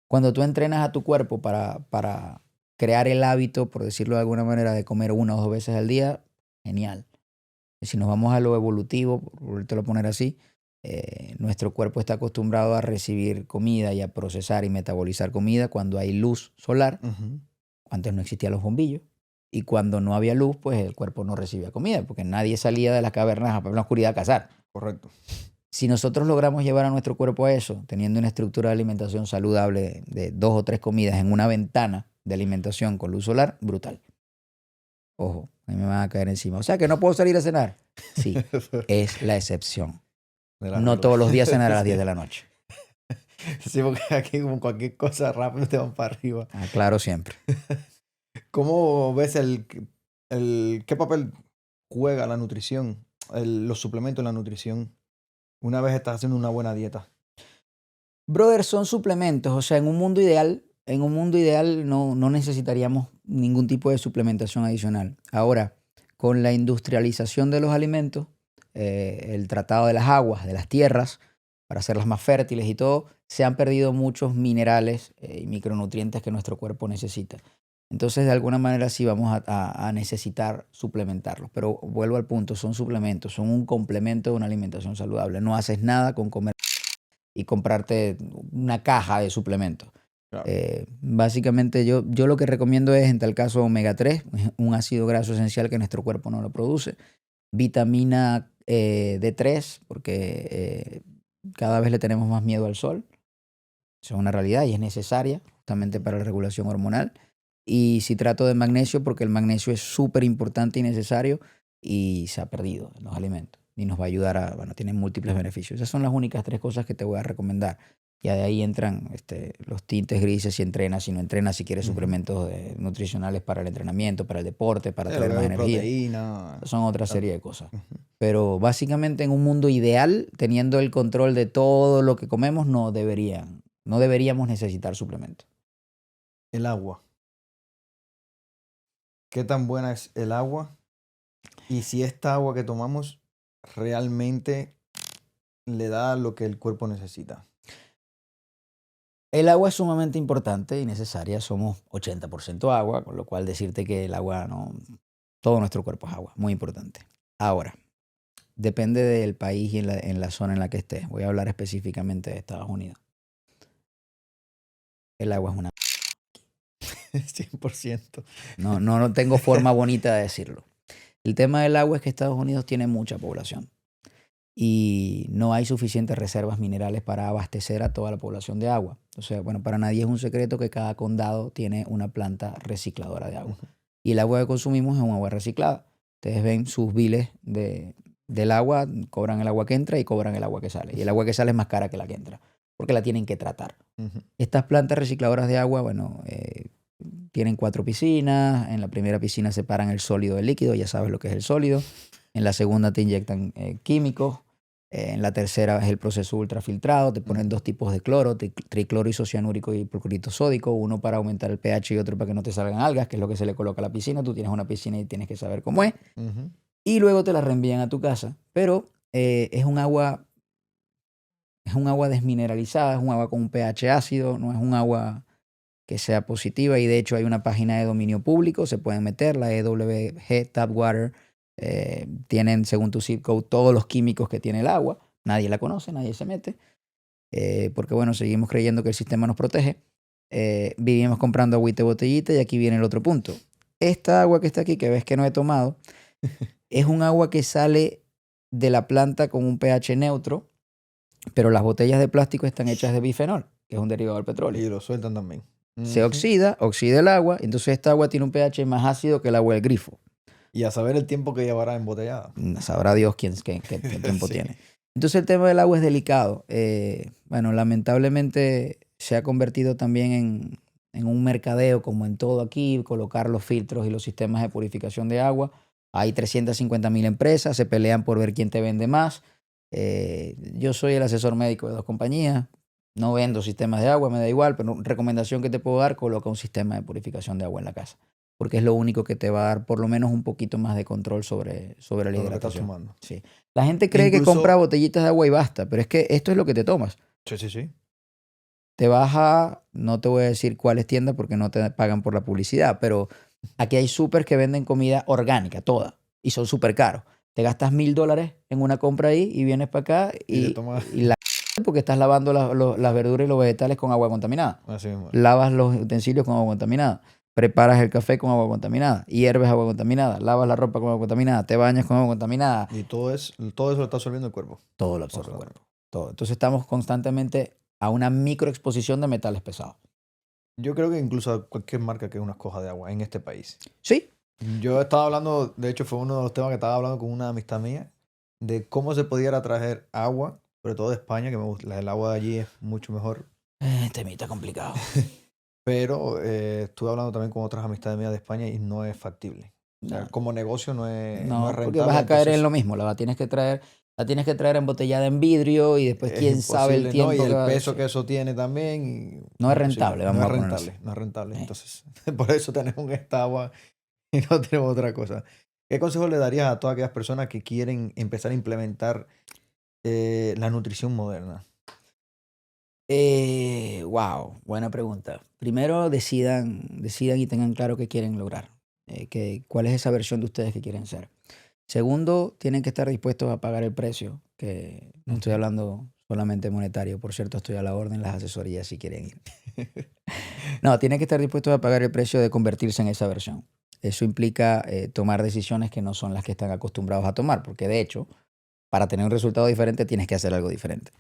Cuando tú entrenas a tu cuerpo para crear el hábito, por decirlo de alguna manera, de comer 1 o 2 veces al día, genial. Si nos vamos a lo evolutivo, por a poner así, nuestro cuerpo está acostumbrado a recibir comida y a procesar y metabolizar comida cuando hay luz solar.
Ujú.
Antes no existían los bombillos. y cuando no había luz, pues el cuerpo no recibía comida, porque nadie salía de las cavernas a la oscuridad a cazar.
Correcto.
Si nosotros logramos llevar a nuestro cuerpo a eso, teniendo una estructura de alimentación saludable de 2 o 3 comidas en una ventana de alimentación con luz solar, brutal. Ojo, a mí me van a caer encima. O sea, que no puedo salir a cenar. Sí, es la excepción.
De la
No
regla.
todos los días cenar a las
Sí.
10 de la noche.
Sí, porque aquí como cualquier cosa rápido te van para arriba.
Aclaro siempre.
¿Cómo ves qué papel juega la nutrición, los suplementos en la nutrición, una vez estás haciendo una buena dieta?
Brother, son suplementos. O sea, en un mundo ideal no necesitaríamos ningún tipo de suplementación adicional. Ahora, con la industrialización de los alimentos, el tratado de las aguas, de las tierras, para hacerlas más fértiles y todo, se han perdido muchos minerales y micronutrientes que nuestro cuerpo necesita. Entonces, de alguna manera sí vamos a necesitar suplementarlos. Pero vuelvo al punto, son suplementos, son un complemento de una alimentación saludable. No haces nada con comer y comprarte una caja de suplementos.
Claro.
Básicamente yo lo que recomiendo es, en tal caso, omega 3, un ácido graso esencial que nuestro cuerpo no lo produce. Vitamina D3, porque cada vez le tenemos más miedo al sol. Eso es una realidad y es necesaria justamente para la regulación hormonal. Y citrato de magnesio, porque el magnesio es súper importante y necesario y se ha perdido en los alimentos. Y nos va a ayudar tiene múltiples beneficios. Esas son las únicas 3 cosas que te voy a recomendar. Ya de ahí entran los tintes grises si entrenas, si no entrenas, si quieres suplementos nutricionales para el entrenamiento, para el deporte, para
Sí,
traer más energía.
proteína.
Son otra serie de cosas.
Ujú.
Pero básicamente en un mundo ideal, teniendo el control de todo lo que comemos, no deberíamos necesitar suplementos.
El agua. ¿Qué tan buena es el agua? Y si esta agua que tomamos realmente le da lo que el cuerpo necesita.
El agua es sumamente importante y necesaria. Somos 80% agua, con lo cual decirte que el agua todo nuestro cuerpo es agua, muy importante. Ahora, depende del país y en la zona en la que estés. Voy a hablar específicamente de Estados Unidos. El agua es una...
100%.
No tengo forma bonita de decirlo. El tema del agua es que Estados Unidos tiene mucha población y no hay suficientes reservas minerales para abastecer a toda la población de agua. O sea, bueno, para nadie es un secreto que cada condado tiene una planta recicladora de agua. Y el agua que consumimos es un agua reciclada. Ustedes ven sus biles del agua, cobran el agua que entra y cobran el agua que sale. Y el agua que sale es más cara que la que entra, porque la tienen que tratar. Estas plantas recicladoras de agua, tienen 4 piscinas. En la primera piscina separan el sólido del líquido, ya sabes lo que es el sólido. En la segunda te inyectan químicos. En la tercera es el proceso ultrafiltrado. Te ponen 2 tipos de cloro, tricloro isocianúrico y hipoclorito sódico. Uno para aumentar el pH y otro para que no te salgan algas, que es lo que se le coloca a la piscina. Tú tienes una piscina y tienes que saber cómo es. Y luego te la reenvían a tu casa. Pero es un agua desmineralizada, es un agua con un pH ácido, no es un agua que sea positiva, y de hecho hay una página de dominio público, se pueden meter, la EWG Tap Water, tienen según tu zip code todos los químicos que tiene el agua, nadie la conoce, nadie se mete, porque seguimos creyendo que el sistema nos protege, vivimos comprando agüita de botellita, y aquí viene el otro punto. Esta agua que está aquí, que ves que no he tomado, es un agua que sale de la planta con un pH neutro, pero las botellas de plástico están hechas de bifenol, que es un derivado del petróleo.
Y lo sueltan también.
Se oxida el agua, entonces esta agua tiene un pH más ácido que el agua del grifo.
Y a saber el tiempo que llevará embotellada.
Sabrá Dios qué tiempo
Sí.
tiene. Entonces el tema del agua es delicado. Lamentablemente se ha convertido también en un mercadeo, como en todo aquí, colocar los filtros y los sistemas de purificación de agua. Hay 350.000 empresas, se pelean por ver quién te vende más. Yo soy el asesor médico de 2 compañías. No vendo sistemas de agua, me da igual, pero recomendación que te puedo dar, coloca un sistema de purificación de agua en la casa, porque es lo único que te va a dar por lo menos un poquito más de control sobre la
Todo lo que estás
hidratación.
tomando.
Sí. La gente cree que
Incluso-
compra botellitas de agua y basta, pero es que esto es lo que te tomas.
Sí.
Te vas no te voy a decir cuáles tiendas porque no te pagan por la publicidad, pero aquí hay súper que venden comida orgánica, toda, y son súper caros. Te gastas $1,000 en una compra ahí y vienes para acá
Y te tomas-
y la porque estás lavando las verduras y los vegetales con agua contaminada.
Así mismo.
Lavas los utensilios con agua contaminada. preparas el café con agua contaminada, hierves agua contaminada, lavas la ropa con agua contaminada, te bañas con agua contaminada,
Y todo eso lo está absorbiendo el cuerpo.
todo lo absorbe el
Ojalá.
cuerpo. Todo. Entonces estamos constantemente a una microexposición de metales pesados.
Yo creo que incluso a cualquier marca que una coja de agua en este país.
Sí,
Yo estaba hablando, de hecho fue uno de los temas que estaba hablando con una amistad mía, de cómo se pudiera traer agua, sobre todo de España, que me gusta, el agua de allí es mucho mejor.
temita complicado.
Pero estuve hablando también con otras amistades mías de España y no es factible. O sea,
No,
como negocio no es
no,
rentable.
porque vas a caer en
entonces
lo mismo. La tienes que traer embotellada en vidrio y después
es
quién sabe el
imposible,
tiempo
¿no? Y
que
el
va a
peso
ser.
que eso tiene también.
No es
imposible.
rentable,
No
vamos
es
a ponerlo
rentable,
así.
no es rentable.
Sí.
Entonces, por eso tenemos esta agua y no tenemos otra cosa. ¿Qué consejo le darías a todas aquellas personas que quieren empezar a implementar la nutrición moderna?
Wow, buena pregunta. Primero decidan y tengan claro qué quieren lograr, cuál es esa versión de ustedes que quieren ser. Segundo, tienen que estar dispuestos a pagar el precio, que no estoy hablando solamente monetario, por cierto, estoy a la orden, las asesorías si quieren ir. No, tienen que estar dispuestos a pagar el precio de convertirse en esa versión. Eso implica tomar decisiones que no son las que están acostumbrados a tomar, porque de hecho, para tener un resultado diferente tienes que hacer algo diferente.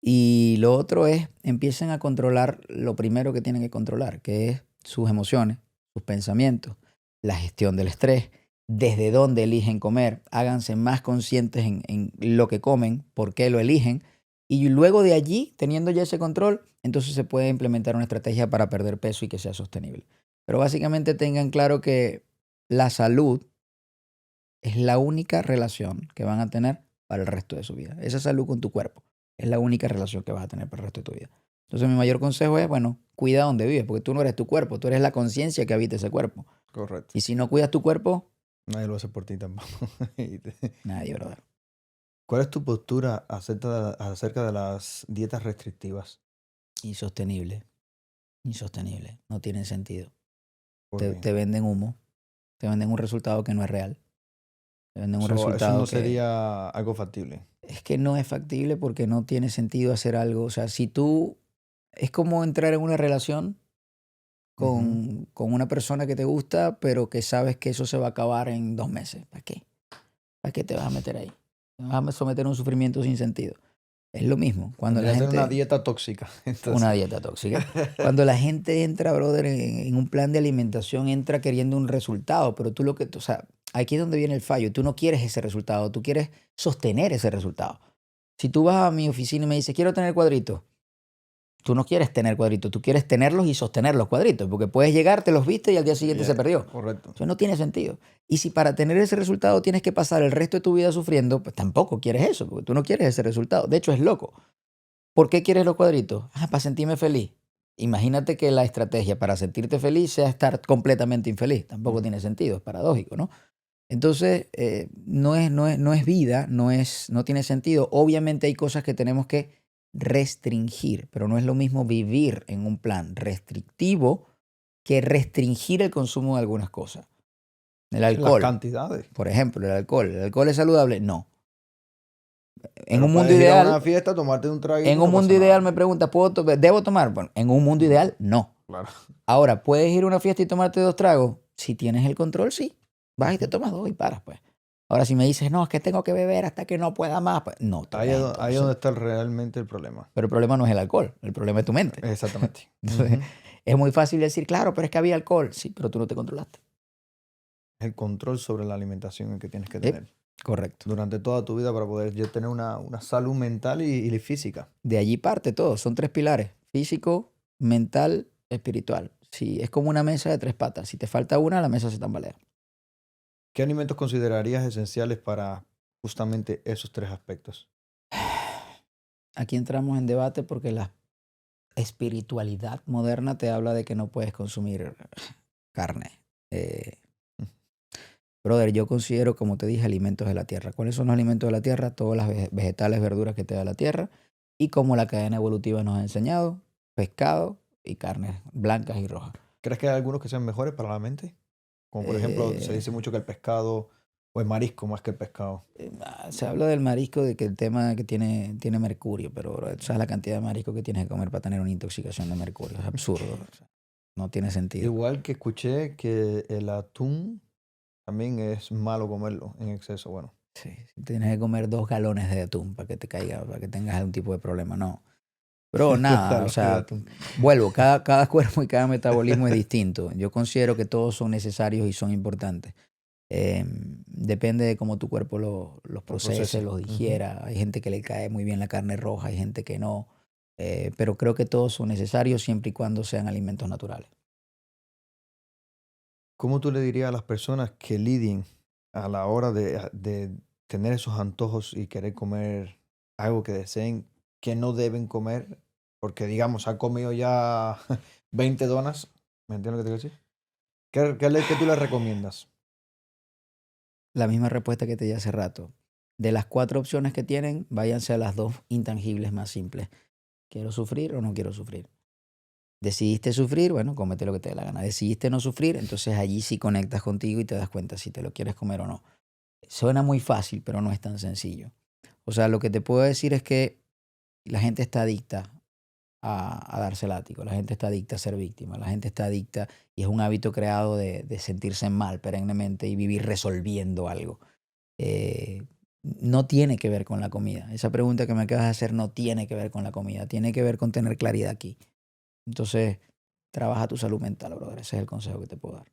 Y lo otro es, empiecen a controlar lo primero que tienen que controlar, que es sus emociones, sus pensamientos, la gestión del estrés, desde dónde eligen comer, háganse más conscientes en lo que comen, por qué lo eligen, y luego de allí, teniendo ya ese control, entonces se puede implementar una estrategia para perder peso y que sea sostenible. Pero básicamente tengan claro que la salud es la única relación que van a tener para el resto de su vida. Esa salud con tu cuerpo es la única relación que vas a tener para el resto de tu vida. Entonces mi mayor consejo es, bueno, cuida donde vives, porque tú no eres tu cuerpo, tú eres la conciencia que habita ese cuerpo.
Correcto.
Y si no cuidas tu cuerpo,
Nadie lo hace por ti tampoco.
nadie, brother.
¿Cuál es tu postura acerca de las dietas restrictivas?
Insostenible. Insostenible. No tienen sentido.
¿Por
Te,
qué?
te venden humo. Te venden un resultado que no es real. Te venden un
Eso
resultado
no
que
sería algo factible.
es que no es factible porque no tiene sentido hacer algo. O sea, si tú... Es como entrar en una relación
Ujú.
con una persona que te gusta, pero que sabes que eso se va a acabar en 2 meses. ¿Para qué? ¿Para qué te vas a meter ahí? Te vas a someter a un sufrimiento sin sentido. Es lo mismo. Cuando la
Tendría que ser una
gente...
dieta tóxica.
Una
Entonces,
dieta tóxica. Cuando la gente entra, brother, en un plan de alimentación, entra queriendo un resultado, pero tú lo que... O sea, aquí es donde viene el fallo. Tú no quieres ese resultado, tú quieres sostener ese resultado. Si tú vas a mi oficina y me dices, quiero tener cuadritos, tú no quieres tener cuadritos, tú quieres tenerlos y sostener los cuadritos, porque puedes llegar, te los viste y al día siguiente se perdió.
correcto.
Eso no tiene sentido. Y si para tener ese resultado tienes que pasar el resto de tu vida sufriendo, pues tampoco quieres eso, porque tú no quieres ese resultado. De hecho, es loco. ¿Por qué quieres los cuadritos? Para sentirme feliz. Imagínate que la estrategia para sentirte feliz sea estar completamente infeliz. Tampoco tiene sentido, es paradójico, ¿no? Entonces, no es vida, no tiene sentido. Obviamente hay cosas que tenemos que restringir, pero no es lo mismo vivir en un plan restrictivo que restringir el consumo de algunas cosas. El
Sí, las
alcohol,
cantidades.
por ejemplo, ¿El alcohol es saludable? No. En
Pero
un mundo
puedes ir a una
ideal,
fiesta, tomarte un traguito y
en
no
un mundo
pasa
ideal
nada.
me pregunta, ¿debo tomar? Bueno, en un mundo ideal, no.
Claro.
Ahora, ¿puedes ir a una fiesta y tomarte 2 tragos? Si tienes el control, sí. Vas y te tomas 2 y paras, pues. Ahora, si me dices, no, es que tengo que beber hasta que no pueda más, pues no
Ahí
tomes
es
entonces.
donde está realmente el problema.
Pero el problema no es el alcohol, el problema es tu mente.
Exactamente.
Entonces,
Ujú.
es muy fácil decir, claro, pero es que había alcohol. Sí, pero tú no te controlaste.
El control sobre la alimentación que tienes que
Sí,
tener
correcto.
durante toda tu vida para poder ya tener una salud mental y física.
De allí parte todo. Son 3 pilares: físico, mental, espiritual. Sí, es como una mesa de 3 patas. Si te falta una, la mesa se tambalea.
¿Qué alimentos considerarías esenciales para justamente esos 3 aspectos?
Aquí entramos en debate porque la espiritualidad moderna te habla de que no puedes consumir carne. Brother, yo considero, como te dije, alimentos de la tierra. ¿Cuáles son los alimentos de la tierra? Todas las vegetales, verduras que te da la tierra. Y como la cadena evolutiva nos ha enseñado, pescado y carnes blancas y rojas.
¿Crees que hay algunos que sean mejores para la mente? Como por ejemplo, se
Eh,
dice mucho que el pescado o el marisco más que el pescado.
Se habla del marisco, de que el tema que tiene mercurio, pero bro, ¿sabes la cantidad de marisco que tienes que comer para tener una intoxicación de mercurio? Es absurdo. O sea, No tiene sentido.
Igual que escuché que el atún también es malo comerlo en exceso. Bueno,
Sí, tienes que comer 2 galones de atún para que te caiga, para que tengas algún tipo de problema. No. Pero nada, o
galones de
sea,
atún.
vuelvo, cada cuerpo y cada metabolismo es distinto. Yo considero que todos son necesarios y son importantes. Depende de cómo tu cuerpo los procese,
procese.
los
Ujú.
digiera. Hay gente que le cae muy bien la carne roja, hay gente que no. Pero creo que todos son necesarios siempre y cuando sean alimentos naturales.
¿Cómo tú le dirías a las personas que lidien a la hora de tener esos antojos y querer comer algo que deseen, que no deben comer? Porque, digamos, han comido ya 20 donas. ¿Me entiendes lo que te quiero decir? ¿Qué tú les recomiendas?
La misma respuesta que te di hace rato. De las 4 opciones que tienen, váyanse a las 2 intangibles más simples. ¿Quiero sufrir o no quiero sufrir? Decidiste sufrir, bueno, cómete lo que te dé la gana. Decidiste no sufrir, entonces allí sí conectas contigo y te das cuenta si te lo quieres comer o no. Suena muy fácil, pero no es tan sencillo. O sea, lo que te puedo decir es que la gente está adicta a darse látigo, la gente está adicta a ser víctima, la gente está adicta y es un hábito creado de sentirse mal perennemente y vivir resolviendo algo. Eh, no tiene que ver con la comida. Esa pregunta que me acabas de hacer no tiene que ver con la comida, tiene que ver con tener claridad aquí. Entonces, trabaja tu salud mental, brother. Ese es el consejo que te puedo dar.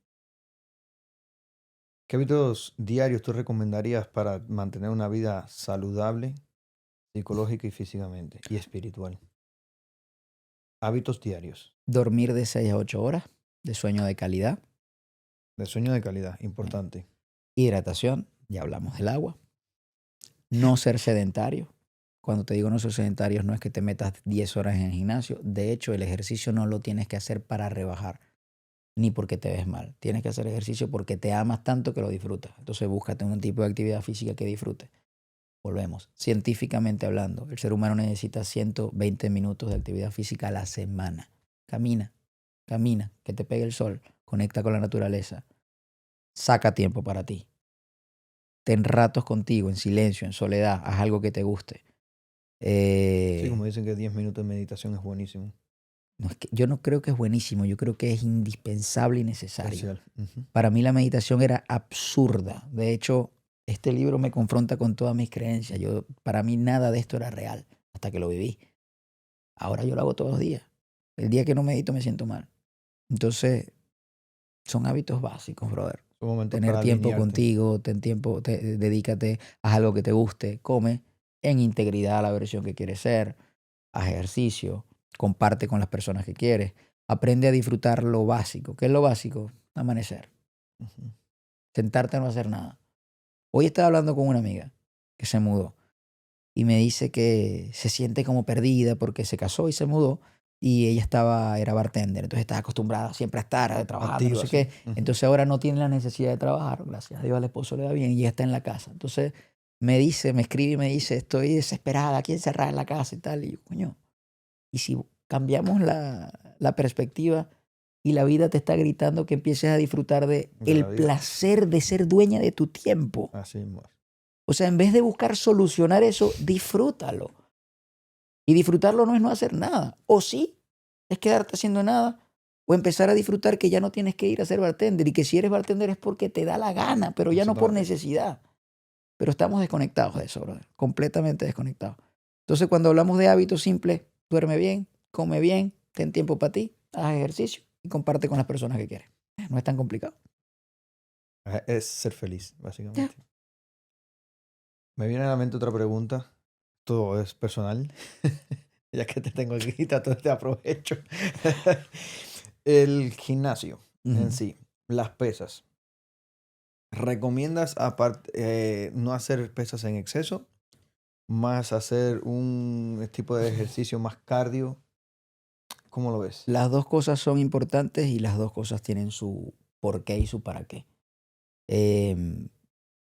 ¿Qué hábitos diarios tú recomendarías para mantener una vida saludable, psicológica y físicamente y espiritual? Hábitos diarios
Dormir de 6 a 8 horas de sueño de calidad.
de sueño de calidad, importante.
Hidratación, ya hablamos del agua. No ser sedentario. Cuando te digo no ser sedentario, no es que te metas 10 horas en el gimnasio. De hecho, el ejercicio no lo tienes que hacer para rebajar, ni porque te ves mal. Tienes que hacer ejercicio porque te amas tanto que lo disfrutas. Entonces, búscate un tipo de actividad física que disfrutes. Volvemos. Científicamente hablando, el ser humano necesita 120 minutos de actividad física a la semana. Camina, camina, que te pegue el sol, conecta con la naturaleza, saca tiempo para ti. Ten ratos contigo, en silencio, en soledad, haz algo que te guste.
Sí, como dicen que 10 minutos de meditación es buenísimo.
Yo no creo que es buenísimo, yo creo que es indispensable y necesario.
Esencial. Ujú.
Para mí la meditación era absurda. De hecho, este libro me confronta con todas mis creencias. Para mí nada de esto era real hasta que lo viví. Ahora yo lo hago todos los días. El día que no medito me siento mal. Entonces, son hábitos básicos, brother.
Un momento
Tener
para
tiempo
alinearte.
contigo, dedícate, haz algo que te guste, come en integridad la versión que quieres ser, haz ejercicio, comparte con las personas que quieres, aprende a disfrutar lo básico. ¿Qué es lo básico? Amanecer,
Ujú.
sentarte a no hacer nada. Hoy estaba hablando con una amiga que se mudó y me dice que se siente como perdida porque se casó y se mudó y ella era bartender, entonces estaba acostumbrada siempre a estar trabajando, no
Activa,
sé
sí.
qué.
Ujú.
Entonces ahora no tiene la necesidad de trabajar, gracias a Dios al esposo le da bien y ella está en la casa. Entonces me escribe y me dice, estoy desesperada aquí encerrada en la casa y tal. Y yo, coño, ¿y si cambiamos la perspectiva y la vida te está gritando que empieces a disfrutar de
De
el
la vida.
placer de ser dueña de tu tiempo?
Así mismo es.
O sea, en vez de buscar solucionar eso, disfrútalo. Y disfrutarlo no es no hacer nada. O sí, es quedarte haciendo nada. O empezar a disfrutar que ya no tienes que ir a ser bartender y que si eres bartender es porque te da la gana, pero ya no por
Exactamente.
necesidad. Pero estamos desconectados de eso, brother. Completamente desconectados. Entonces, cuando hablamos de hábitos simples, duerme bien, come bien, ten tiempo para ti, haz ejercicio y comparte con las personas que quieres. No es tan complicado.
Es ser feliz,
Ya.
básicamente. Me viene a la mente otra pregunta. Todo es personal. Ya que te tengo aquí, te aprovecho. El gimnasio en
Ujú.
sí, las pesas. ¿Recomiendas no hacer pesas en exceso? Más hacer un tipo de ejercicio más cardio. ¿Cómo lo ves?
Las dos cosas son importantes y las dos cosas tienen su porqué y su para qué. Em,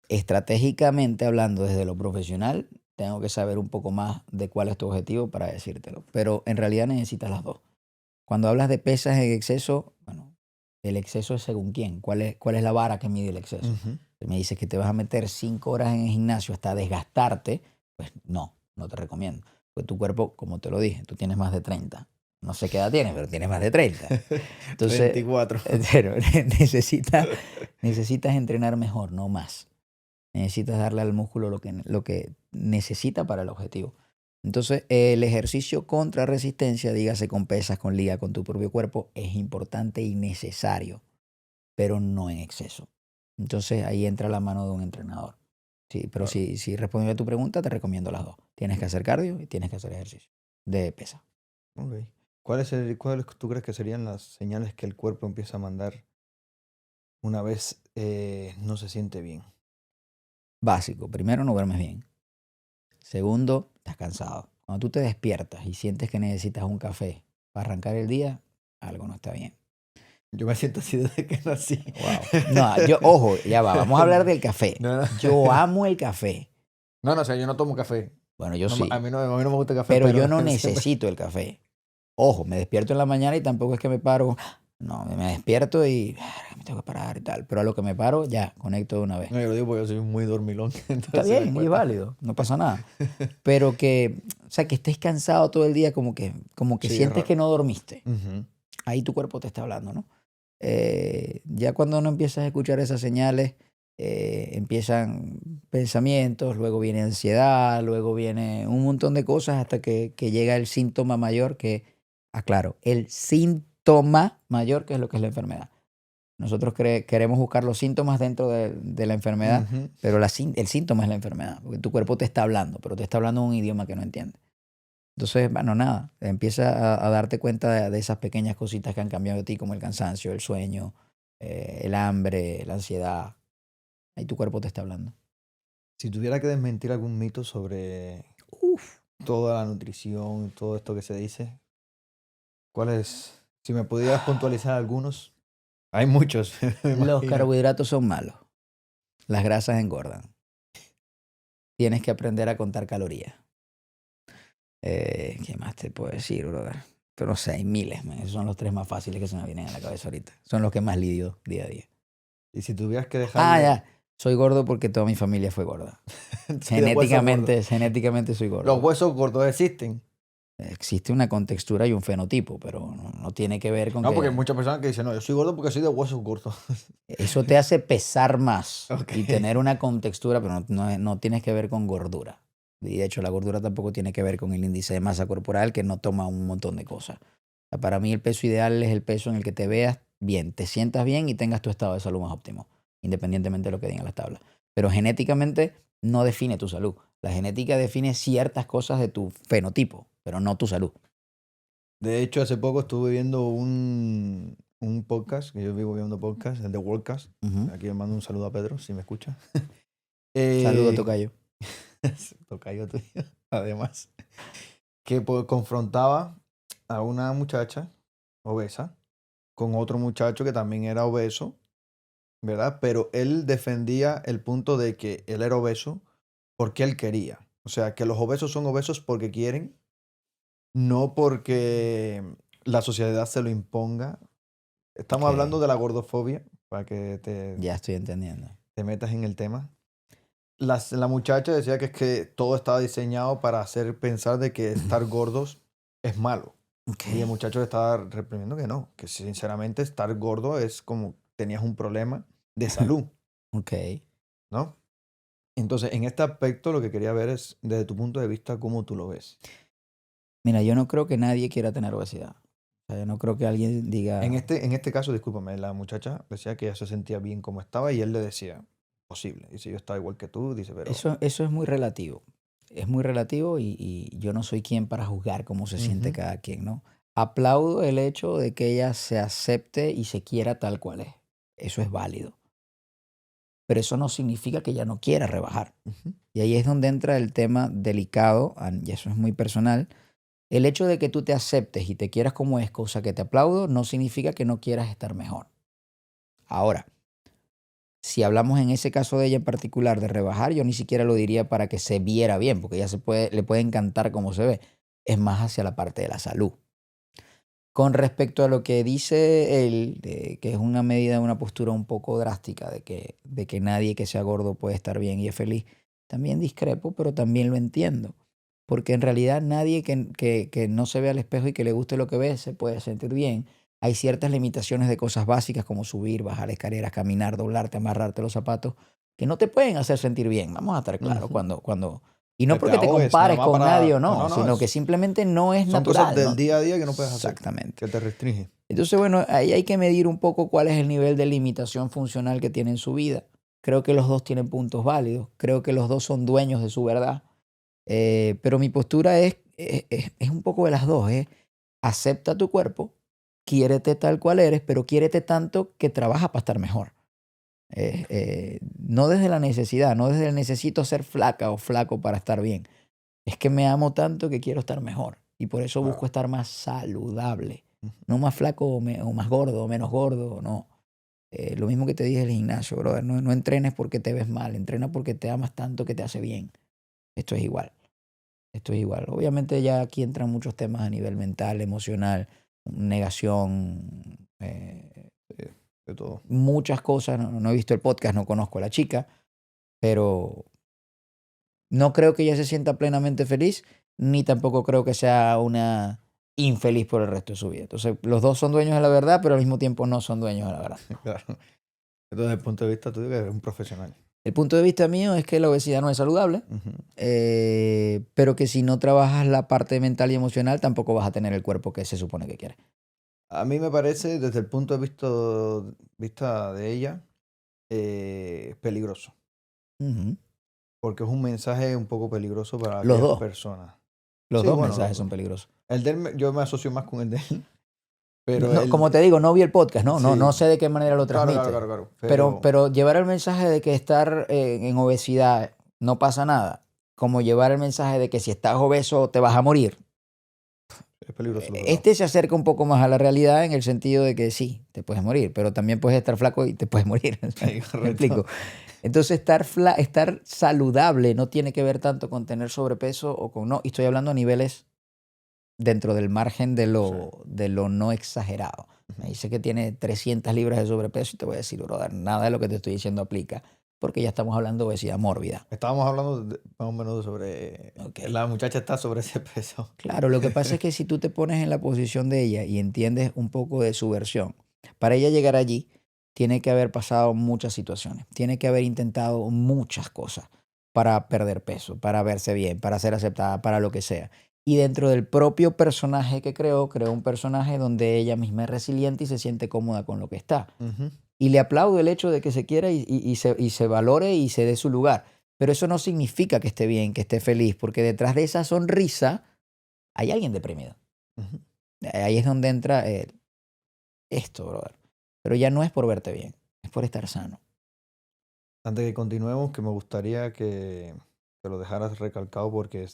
Estratégicamente hablando desde lo profesional, tengo que saber un poco más de cuál es tu objetivo para decírtelo. Pero en realidad necesitas las dos. Cuando hablas de pesas en exceso, bueno, el exceso es según quién. ¿Cuál es la vara que mide el exceso?
Ujú.
Si me dices que te vas a meter 5 horas en el gimnasio hasta desgastarte, pues no te recomiendo. Pues tu cuerpo, como te lo dije, tú tienes más de 30. No sé qué edad tienes, pero tienes más de 30. Entonces,
24.
pero necesitas entrenar mejor, no más. Necesitas darle al músculo lo que necesita para el objetivo. Entonces, el ejercicio contra resistencia, dígase con pesas, con liga, con tu propio cuerpo, es importante y necesario, pero no en exceso. Entonces, ahí entra la mano de un entrenador. Sí, pero
Claro.
si respondiendo a tu pregunta, te recomiendo las dos. Tienes que hacer cardio y tienes que hacer ejercicio de pesa.
Ok. ¿Cuáles tú crees que serían las señales que el cuerpo empieza a mandar una vez no se siente bien?
Básico. Primero, no duermes bien. Segundo, estás cansado. Cuando tú te despiertas y sientes que necesitas un café para arrancar el día, algo no está bien.
Yo me siento así desde que nací.
Wow. No, ojo, ya va, vamos a hablar del café.
No, no.
Yo amo el café.
No, o sea, yo no tomo café.
Bueno, yo
No,
sí,
a mí no me gusta el café,
pero yo no
siempre-
necesito el café. Ojo, me despierto en la mañana y tampoco es que me paro. No, me despierto y me tengo que parar y tal. Pero a lo que me paro, ya, conecto de una vez.
No, yo lo digo porque yo soy muy dormilón.
Está
Entonces me
bien, y es
cuesta.
válido, no pasa nada. Pero o sea, que estés cansado todo el día, como que
Sí, es
sientes
raro.
que no dormiste.
Ujú.
Ahí tu cuerpo te está hablando, ¿no? Ya cuando no empiezas a escuchar esas señales, empiezan pensamientos, luego viene ansiedad, luego viene un montón de cosas hasta que llega el síntoma mayor que, aclaro, el síntoma mayor que es lo que es la enfermedad. Nosotros queremos buscar los síntomas dentro de la enfermedad,
Ujú.
pero el síntoma es la enfermedad, porque tu cuerpo te está hablando, pero te está hablando en un idioma que no entiendes. Entonces, bueno, nada, empieza a darte cuenta de esas pequeñas cositas que han cambiado de ti, como el cansancio, el sueño, el hambre, la ansiedad. Ahí tu cuerpo te está hablando.
Si tuviera que desmentir algún mito sobre
Uf.
toda la nutrición y todo esto que se dice, ¿cuál es? Si me pudieras puntualizar algunos. Hay muchos, me
Los
imagino.
carbohidratos son malos. Las grasas engordan. Tienes que aprender a contar calorías. ¿Qué más te puedo decir, brother? Pero no sé, hay miles, man. Esos son los tres más fáciles que se me vienen a la cabeza ahorita. Son los que más lidio día a día.
Y si tuvieras que
Ah,
dejarle...
ya. Soy gordo porque toda mi familia fue gorda.
Sí, de huesos gordos.
Genéticamente soy
Los
gordo.
huesos gordos existen.
Existe una contextura y un fenotipo, pero no tiene que ver con
No, porque hay
que
muchas personas que dicen, no, yo soy gordo porque soy de huesos gordos.
eso te hace pesar más
Ok.
y tener una contextura, pero no tienes que ver con gordura. Y de hecho la gordura tampoco tiene que ver con el índice de masa corporal que no toma un montón de cosas. O sea, para mí el peso ideal es el peso en el que te veas bien, te sientas bien y tengas tu estado de salud más óptimo, independientemente de lo que digan las tablas. Pero genéticamente no define tu salud. La genética define ciertas cosas de tu fenotipo, pero no tu salud.
De hecho, hace poco estuve viendo un podcast, que yo vivo viendo podcast, el de Worldcast.
Ujú.
Aquí le mando un saludo a Pedro, si me escucha.
Saludo,
Eh,
tocayo.
tocayo tuyo, además. Que confrontaba a una muchacha obesa con otro muchacho que también era obeso, ¿verdad? Pero él defendía el punto de que él era obeso porque él quería. O sea, que los obesos son obesos porque quieren, no porque la sociedad se lo imponga. Estamos
Ok,
hablando de la gordofobia, para que
ya estoy entendiendo.
te metas en el tema. La muchacha decía que es que todo estaba diseñado para hacer pensar de que estar gordos es malo.
Ok.
Y el muchacho estaba reprimiendo que no, que sinceramente estar gordo es como tenías un problema de salud,
Ok.
¿no? Entonces, en este aspecto lo que quería ver es, desde tu punto de vista, cómo tú lo ves.
Mira, yo no creo que nadie quiera tener obesidad. O sea, yo no creo que alguien diga,
En este caso, discúlpame, la muchacha decía que ella se sentía bien como estaba y él le decía, posible. Dice, yo estaba igual que tú, dice, pero...
eso es muy relativo. Es muy relativo y yo no soy quien para juzgar cómo se siente
Ujú.
cada quien, ¿no? Aplaudo el hecho de que ella se acepte y se quiera tal cual es. Eso es válido. Pero eso no significa que ella no quiera rebajar.
Ujú.
Y ahí es donde entra el tema delicado, y eso es muy personal. El hecho de que tú te aceptes y te quieras como es, cosa que te aplaudo, no significa que no quieras estar mejor. Ahora, si hablamos en ese caso de ella en particular de rebajar, yo ni siquiera lo diría para que se viera bien, porque ella le puede encantar cómo se ve. Es más hacia la parte de la salud. Con respecto a lo que dice él, que es una medida, una postura un poco drástica de que nadie que sea gordo puede estar bien y es feliz, también discrepo, pero también lo entiendo. porque en realidad nadie que no se vea al espejo y que le guste lo que ve se puede sentir bien. Hay ciertas limitaciones de cosas básicas como subir, bajar escaleras, caminar, doblarte, amarrarte los zapatos, que no te pueden hacer sentir bien. Vamos a estar claros
Ujú.
y no
Que te
porque te
ahogues, nada
compares
más
con nadie o
para... No,
no,
no, no,
sino que simplemente no es
son cosas
natural,
del
¿no?
día a día que no puedes hacer,
Exactamente.
que te restringen.
Entonces, bueno, ahí hay que medir un poco cuál es el nivel de limitación funcional que tiene en su vida. Creo que los dos tienen puntos válidos. Creo que los dos son dueños de su verdad. Pero mi postura es un poco de las dos. Acepta tu cuerpo, quiérete tal cual eres, pero quiérete tanto que trabaja para estar mejor. No desde la necesidad, no desde el necesito ser flaca o flaco para estar bien. Es que me amo tanto que quiero estar mejor. Y por eso busco
Claro.
estar más saludable.
Ujú.
No más flaco o más gordo o menos gordo, no. Lo mismo que te dije del gimnasio, brother. No entrenes porque te ves mal, entrena porque te amas tanto que te hace bien. Esto es igual. Esto es igual. Obviamente ya aquí entran muchos temas a nivel mental, emocional, negación,
Sí, de todo.
muchas cosas. No he visto el podcast, no conozco a la chica, pero no creo que ella se sienta plenamente feliz, ni tampoco creo que sea una infeliz por el resto de su vida. Entonces, los dos son dueños de la verdad, pero al mismo tiempo no son dueños de la verdad.
Claro. Entonces, desde el punto de vista tuyo, que eres un profesional.
El punto de vista mío es que la obesidad no es saludable,
Ujú.
pero que si no trabajas la parte mental y emocional, tampoco vas a tener el cuerpo que se supone que quieres.
A mí me parece, desde el punto de vista de ella, peligroso.
Ujú.
Porque es un mensaje un poco peligroso para
Los
aquellas
dos.
personas.
Los
Sí,
dos
bueno,
mensajes son peligrosos.
el de él, yo me asocio más con el de él. Pero
No, como te digo, no vi el podcast, no
sí,
sé de qué manera lo
claro, claro,
transmite.
claro.
Pero llevar el mensaje de que estar en obesidad no pasa nada, como llevar el mensaje de que si estás obeso te vas a morir.
Es peligroso los dos.
Este se acerca un poco más a la realidad en el sentido de que sí, te puedes morir, pero también puedes estar flaco y te puedes morir.
Sí,
¿Me explico?
correcto.
Entonces, estar saludable no tiene que ver tanto con tener sobrepeso o con no. Y estoy hablando a niveles dentro del margen de
Sí.
lo no exagerado. Me dice que tiene 300 libras de sobrepeso y te voy a decir, brother, nada de lo que te estoy diciendo aplica, porque ya estamos hablando de obesidad mórbida.
Estábamos hablando más o menos sobre...
Ok.
La muchacha está sobre ese peso.
Claro, lo que pasa es que si tú te pones en la posición de ella y entiendes un poco de su versión, para ella llegar allí, tiene que haber pasado muchas situaciones, tiene que haber intentado muchas cosas para perder peso, para verse bien, para ser aceptada, para lo que sea. Y dentro del propio personaje que creó un personaje donde ella misma es resiliente y se siente cómoda con lo que está.
Ujú.
Y le aplaudo el hecho de que se quiera y se valore y se dé su lugar. Pero eso no significa que esté bien, que esté feliz, porque detrás de esa sonrisa hay alguien deprimido.
Ujú.
Ahí es donde entra esto, brother. Pero ya no es por verte bien, es por estar sano.
Antes de que continuemos, que me gustaría que lo dejaras recalcado porque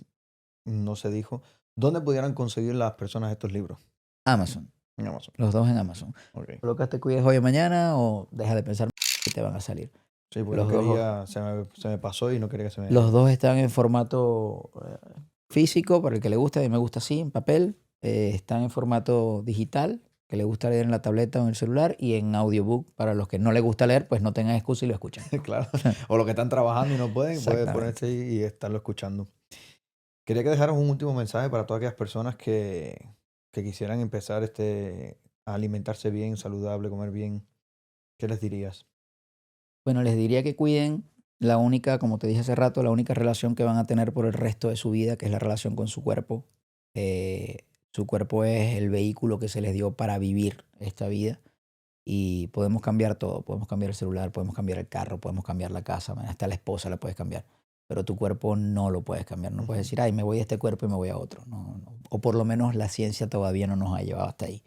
no se dijo. ¿Dónde pudieran conseguir las personas estos libros?
Amazon,
En Amazon.
los dos en Amazon.
Ok.
Colocas Te Cuides Hoy o Mañana o deja de pensar que te van a salir.
Sí, porque no
Los dos,
quería, se me pasó y no quería que se me...
los dos están en formato físico, para el que le gusta, a mí me gusta así, en papel. Están en formato digital, que le gusta leer en la tableta o en el celular, y en audiobook, para los que no les gusta leer, pues no tengan excusa y lo escuchan.
Claro. O los que están trabajando y no pueden, pueden
Exactamente.
ponerse ahí y estarlo escuchando. Quería que dejaras un último mensaje para todas aquellas personas que quisieran empezar a alimentarse bien, saludable, comer bien. ¿Qué les dirías?
Bueno, les diría que cuiden la única, como te dije hace rato, la única relación que van a tener por el resto de su vida, que es la relación con su cuerpo. Su cuerpo es el vehículo que se les dio para vivir esta vida y podemos cambiar todo. Podemos cambiar el celular, podemos cambiar el carro, podemos cambiar la casa, man, hasta la esposa la puedes cambiar. Pero tu cuerpo no lo puedes cambiar. No puedes
Ujú.
decir, ay, me voy de este cuerpo y me voy a otro. No, no. O por lo menos la ciencia todavía no nos ha llevado hasta ahí.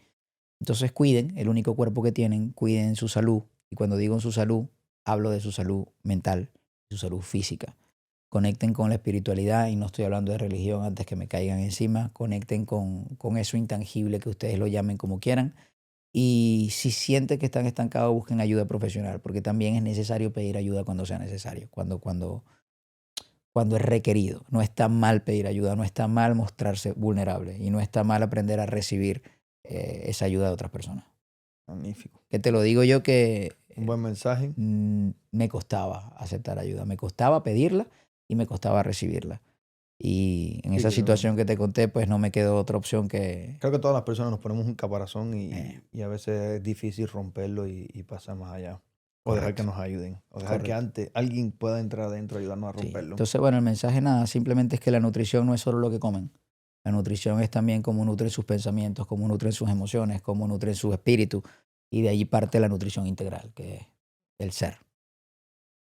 Entonces cuiden el único cuerpo que tienen, cuiden su salud. Y cuando digo su salud, hablo de su salud mental, su salud física. Conecten con la espiritualidad y no estoy hablando de religión antes que me caigan encima. Conecten con eso intangible que ustedes lo llamen como quieran. Y si sienten que están estancados, busquen ayuda profesional, porque también es necesario pedir ayuda cuando sea necesario, cuando es requerido. No está mal pedir ayuda, no está mal mostrarse vulnerable y no está mal aprender a recibir esa ayuda de otras personas.
Magnífico.
Que te lo digo yo que
Un buen mensaje.
me costaba aceptar ayuda, me costaba pedirla y me costaba recibirla. Y en
Sí,
esa
creo,
situación que te conté, pues no me quedó otra opción que...
creo que todas las personas nos ponemos un caparazón
eh,
y a veces es difícil romperlo y pasar más allá. O dejar que
correcto,
nos ayuden. O dejar que
correcto.
alguien pueda entrar adentro y ayudarnos a
Sí.
romperlo.
Entonces, bueno, el mensaje nada, simplemente es que la nutrición no es solo lo que comen. La nutrición es también cómo nutren sus pensamientos, cómo nutren sus emociones, cómo nutren su espíritu. Y de allí parte la nutrición integral, que es el ser.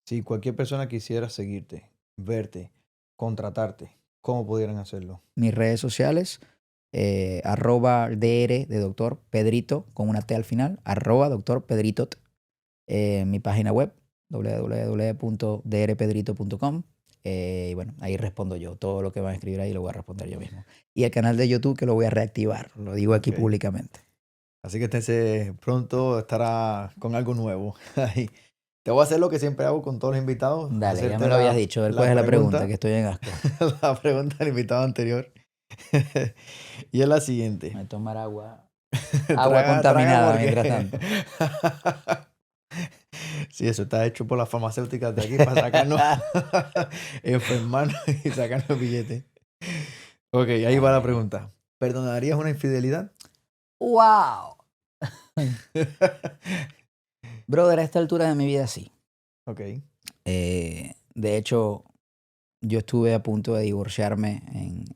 Si cualquier persona quisiera seguirte, verte, contratarte, ¿cómo pudieran hacerlo?
Mis redes sociales, @dr de doctor Pedrito, con una T al final, @doctor Pedrito. Mi página web, www.drpedrito.com. Y bueno, ahí respondo yo. Todo lo que van a escribir ahí lo voy a responder yo mismo. Y el canal de YouTube que lo voy a reactivar. Lo digo aquí
Ok.
públicamente.
Así que esténse pronto, estará con algo nuevo. Ahí. Te voy a hacer lo que siempre hago con todos los invitados.
Dale, ya me
Hacerte
lo habías dicho. A ver cuál es la pregunta, que estoy en asco.
la pregunta del invitado anterior. Y es la
Voy
siguiente.
a tomar agua. Agua
Traga
contaminada
porque...
mientras tanto.
Sí, eso está hecho por las farmacéuticas de aquí para sacarnos, enfermarnos y sacarnos billetes. Ok, ahí va la pregunta. ¿Perdonarías una infidelidad?
¡Wow! Brother, a esta altura de mi vida sí.
Ok.
De hecho, yo estuve a punto de divorciarme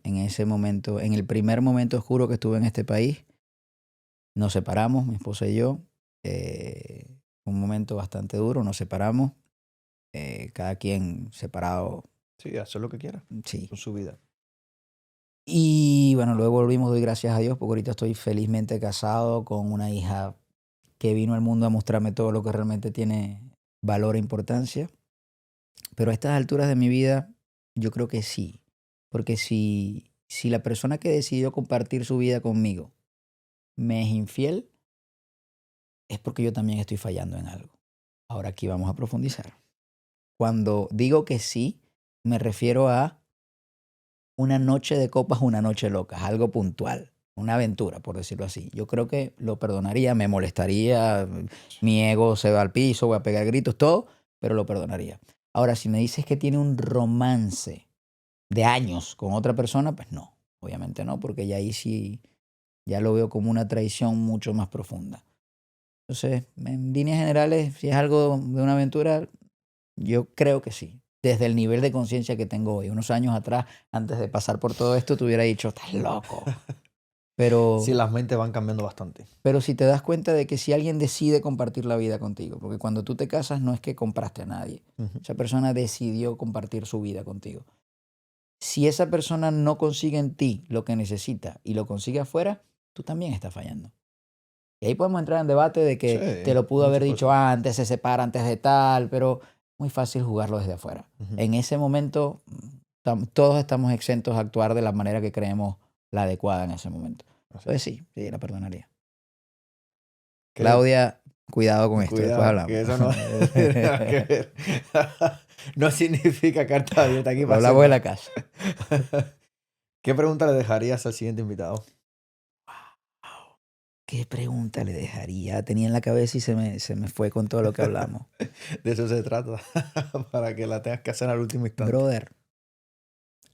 en ese momento, en el primer momento oscuro que estuve en este país. Nos separamos, mi esposa y yo. Un momento bastante duro, nos separamos. Cada quien separado,
Sí, hacer lo que quiera
sí.
con su vida.
Y bueno, luego volvimos, doy gracias a Dios, porque ahorita estoy felizmente casado con una hija que vino al mundo a mostrarme todo lo que realmente tiene valor e importancia. Pero a estas alturas de mi vida, yo creo que sí. Porque si la persona que decidió compartir su vida conmigo me es infiel, es porque yo también estoy fallando en algo. Ahora aquí vamos a profundizar. Cuando digo que sí, me refiero a una noche de copas, una noche loca, algo puntual, una aventura, por decirlo así. Yo creo que lo perdonaría, me molestaría, mi ego se va al piso, voy a pegar gritos, todo, pero lo perdonaría. Ahora, si me dices que tiene un romance de años con otra persona, pues no, obviamente no, porque ya ahí sí, ya lo veo como una traición mucho más profunda. Entonces, en líneas generales, si es algo de una aventura, yo creo que sí. Desde el nivel de conciencia que tengo hoy. Unos años atrás, antes de pasar por todo esto, te hubiera dicho, estás loco.
Sí,
Pero,
las mentes van cambiando bastante.
pero si te das cuenta de que si alguien decide compartir la vida contigo, porque cuando tú te casas no es que compraste a nadie,
Ujú.
esa persona decidió compartir su vida contigo. Si esa persona no consigue en ti lo que necesita y lo consigue afuera, tú también estás fallando. Y ahí podemos entrar en debate de
Sí,
que te lo pudo haber
muchas
dicho
cosas.
antes, se separa antes de tal, pero muy fácil jugarlo desde afuera.
Ujú.
En ese momento, todos estamos exentos a actuar de la manera que creemos la adecuada en ese momento.
Así.
Entonces sí, la perdonaría.
¿Qué le-
Claudia, cuidado con esto, después
Cuidado,
hablamos.
que eso no tiene nada que ver. No significa carta abierta aquí
Lo
para hacer
hablamos en la
nada.
casa.
¿Qué pregunta le dejarías al siguiente invitado?
¿Qué pregunta le dejaría? Tenía en la cabeza y se me fue con todo lo que hablamos.
De eso se trata, para que la tengas que hacer al último instante.
Brother,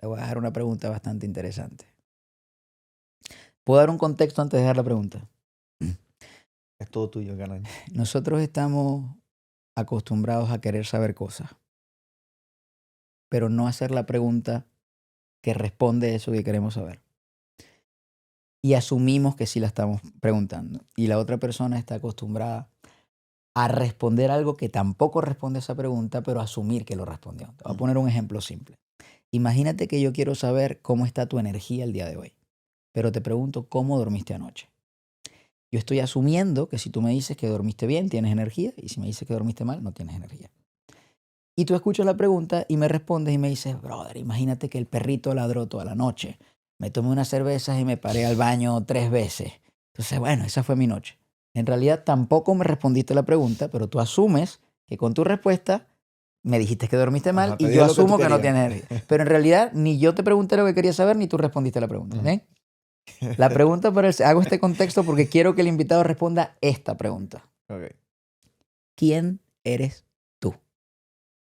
le voy a dejar una pregunta bastante interesante. ¿Puedo dar un contexto antes de dejar la pregunta?
Es todo tuyo, canal.
Nosotros estamos acostumbrados a querer saber cosas, pero no hacer la pregunta que responde eso que queremos saber. Y asumimos que sí la estamos preguntando. Y la otra persona está acostumbrada a responder algo que tampoco responde a esa pregunta, pero asumir que lo respondió. Te voy a poner un ejemplo simple. Imagínate que yo quiero saber cómo está tu energía el día de hoy, pero te pregunto cómo dormiste anoche. Yo estoy asumiendo que si tú me dices que dormiste bien, tienes energía, y si me dices que dormiste mal, no tienes energía. Y tú escuchas la pregunta y me respondes y me dices, brother, imagínate que el perrito ladró toda la noche. Me tomé unas cervezas y me paré al baño 3 veces. Entonces, bueno, esa fue mi noche. En realidad tampoco me respondiste la pregunta, pero tú asumes que con tu respuesta me dijiste que dormiste mal
Ajá, te
y
dije
yo
lo que tú
asumo que no
querías.
tienes energía. Pero en realidad ni yo te pregunté lo que quería saber ni tú respondiste la pregunta.
Ujú.
¿Ven? La pregunta hago este contexto porque quiero que el invitado responda esta pregunta.
Ok.
¿Quién eres tú?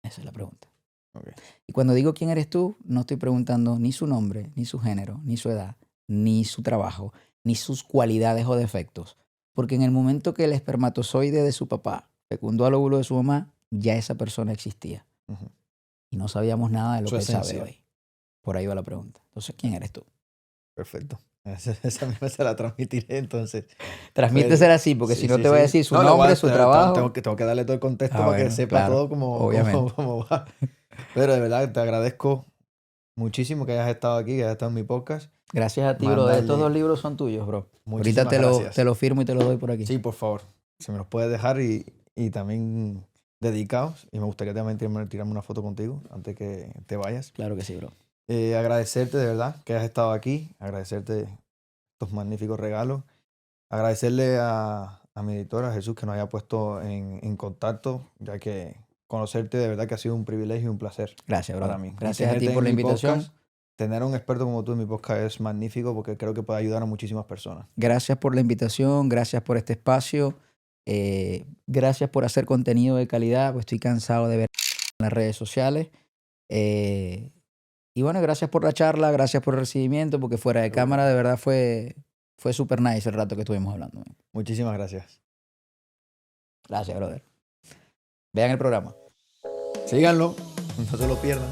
Esa es la pregunta.
Ok.
Y cuando digo quién eres tú, no estoy preguntando ni su nombre, ni su género, ni su edad, ni su trabajo, ni sus cualidades o defectos. Porque en el momento que el espermatozoide de su papá fecundó al óvulo de su mamá, ya esa persona existía.
Ujú.
Y no sabíamos nada de lo
Su
que él sabe
esencia.
hoy. Por ahí va la pregunta. Entonces, ¿quién eres tú?
Perfecto. Esa misma se la transmitiré entonces.
Transmítesela así, porque
Sí,
si no
sí,
te voy a
sí.
decir su
No, le voy
nombre,
a,
su trabajo.
tengo que darle todo el contexto
Ah,
para que
bueno,
sepa
claro,
todo cómo
obviamente.
va. Pero de verdad te agradezco muchísimo que hayas estado aquí, que hayas estado en mi podcast.
Gracias a ti, bro. Estos
Mandarle
2 libros son tuyos, bro. Ahorita
muchísimas gracias.
te lo firmo y te lo doy por aquí.
Sí, por favor. Se me los puedes dejar y también dedicados. Y me gustaría también tirarme una foto contigo antes que te vayas.
Claro que sí, bro.
Agradecerte de verdad que hayas estado aquí. Agradecerte estos magníficos regalos. Agradecerle a mi editora Jesús que nos haya puesto en contacto, ya que conocerte de verdad que ha sido un privilegio y un placer
Gracias, bro.
para mí. Y
Gracias a ti
tenerte
por
en
la
mi
invitación.
podcast, tener a un experto como tú en mi podcast es magnífico porque creo que puede ayudar a muchísimas personas.
Gracias por la invitación. Gracias por este espacio. Gracias por hacer contenido de calidad. Pues estoy cansado de ver en las redes sociales. Y bueno, gracias por la charla. Gracias por el recibimiento. Porque fuera de
Seguro.
cámara, de verdad fue súper nice el rato que estuvimos hablando.
Muchísimas gracias.
Gracias, brother. Vean el programa.
Síganlo, no se lo pierdan.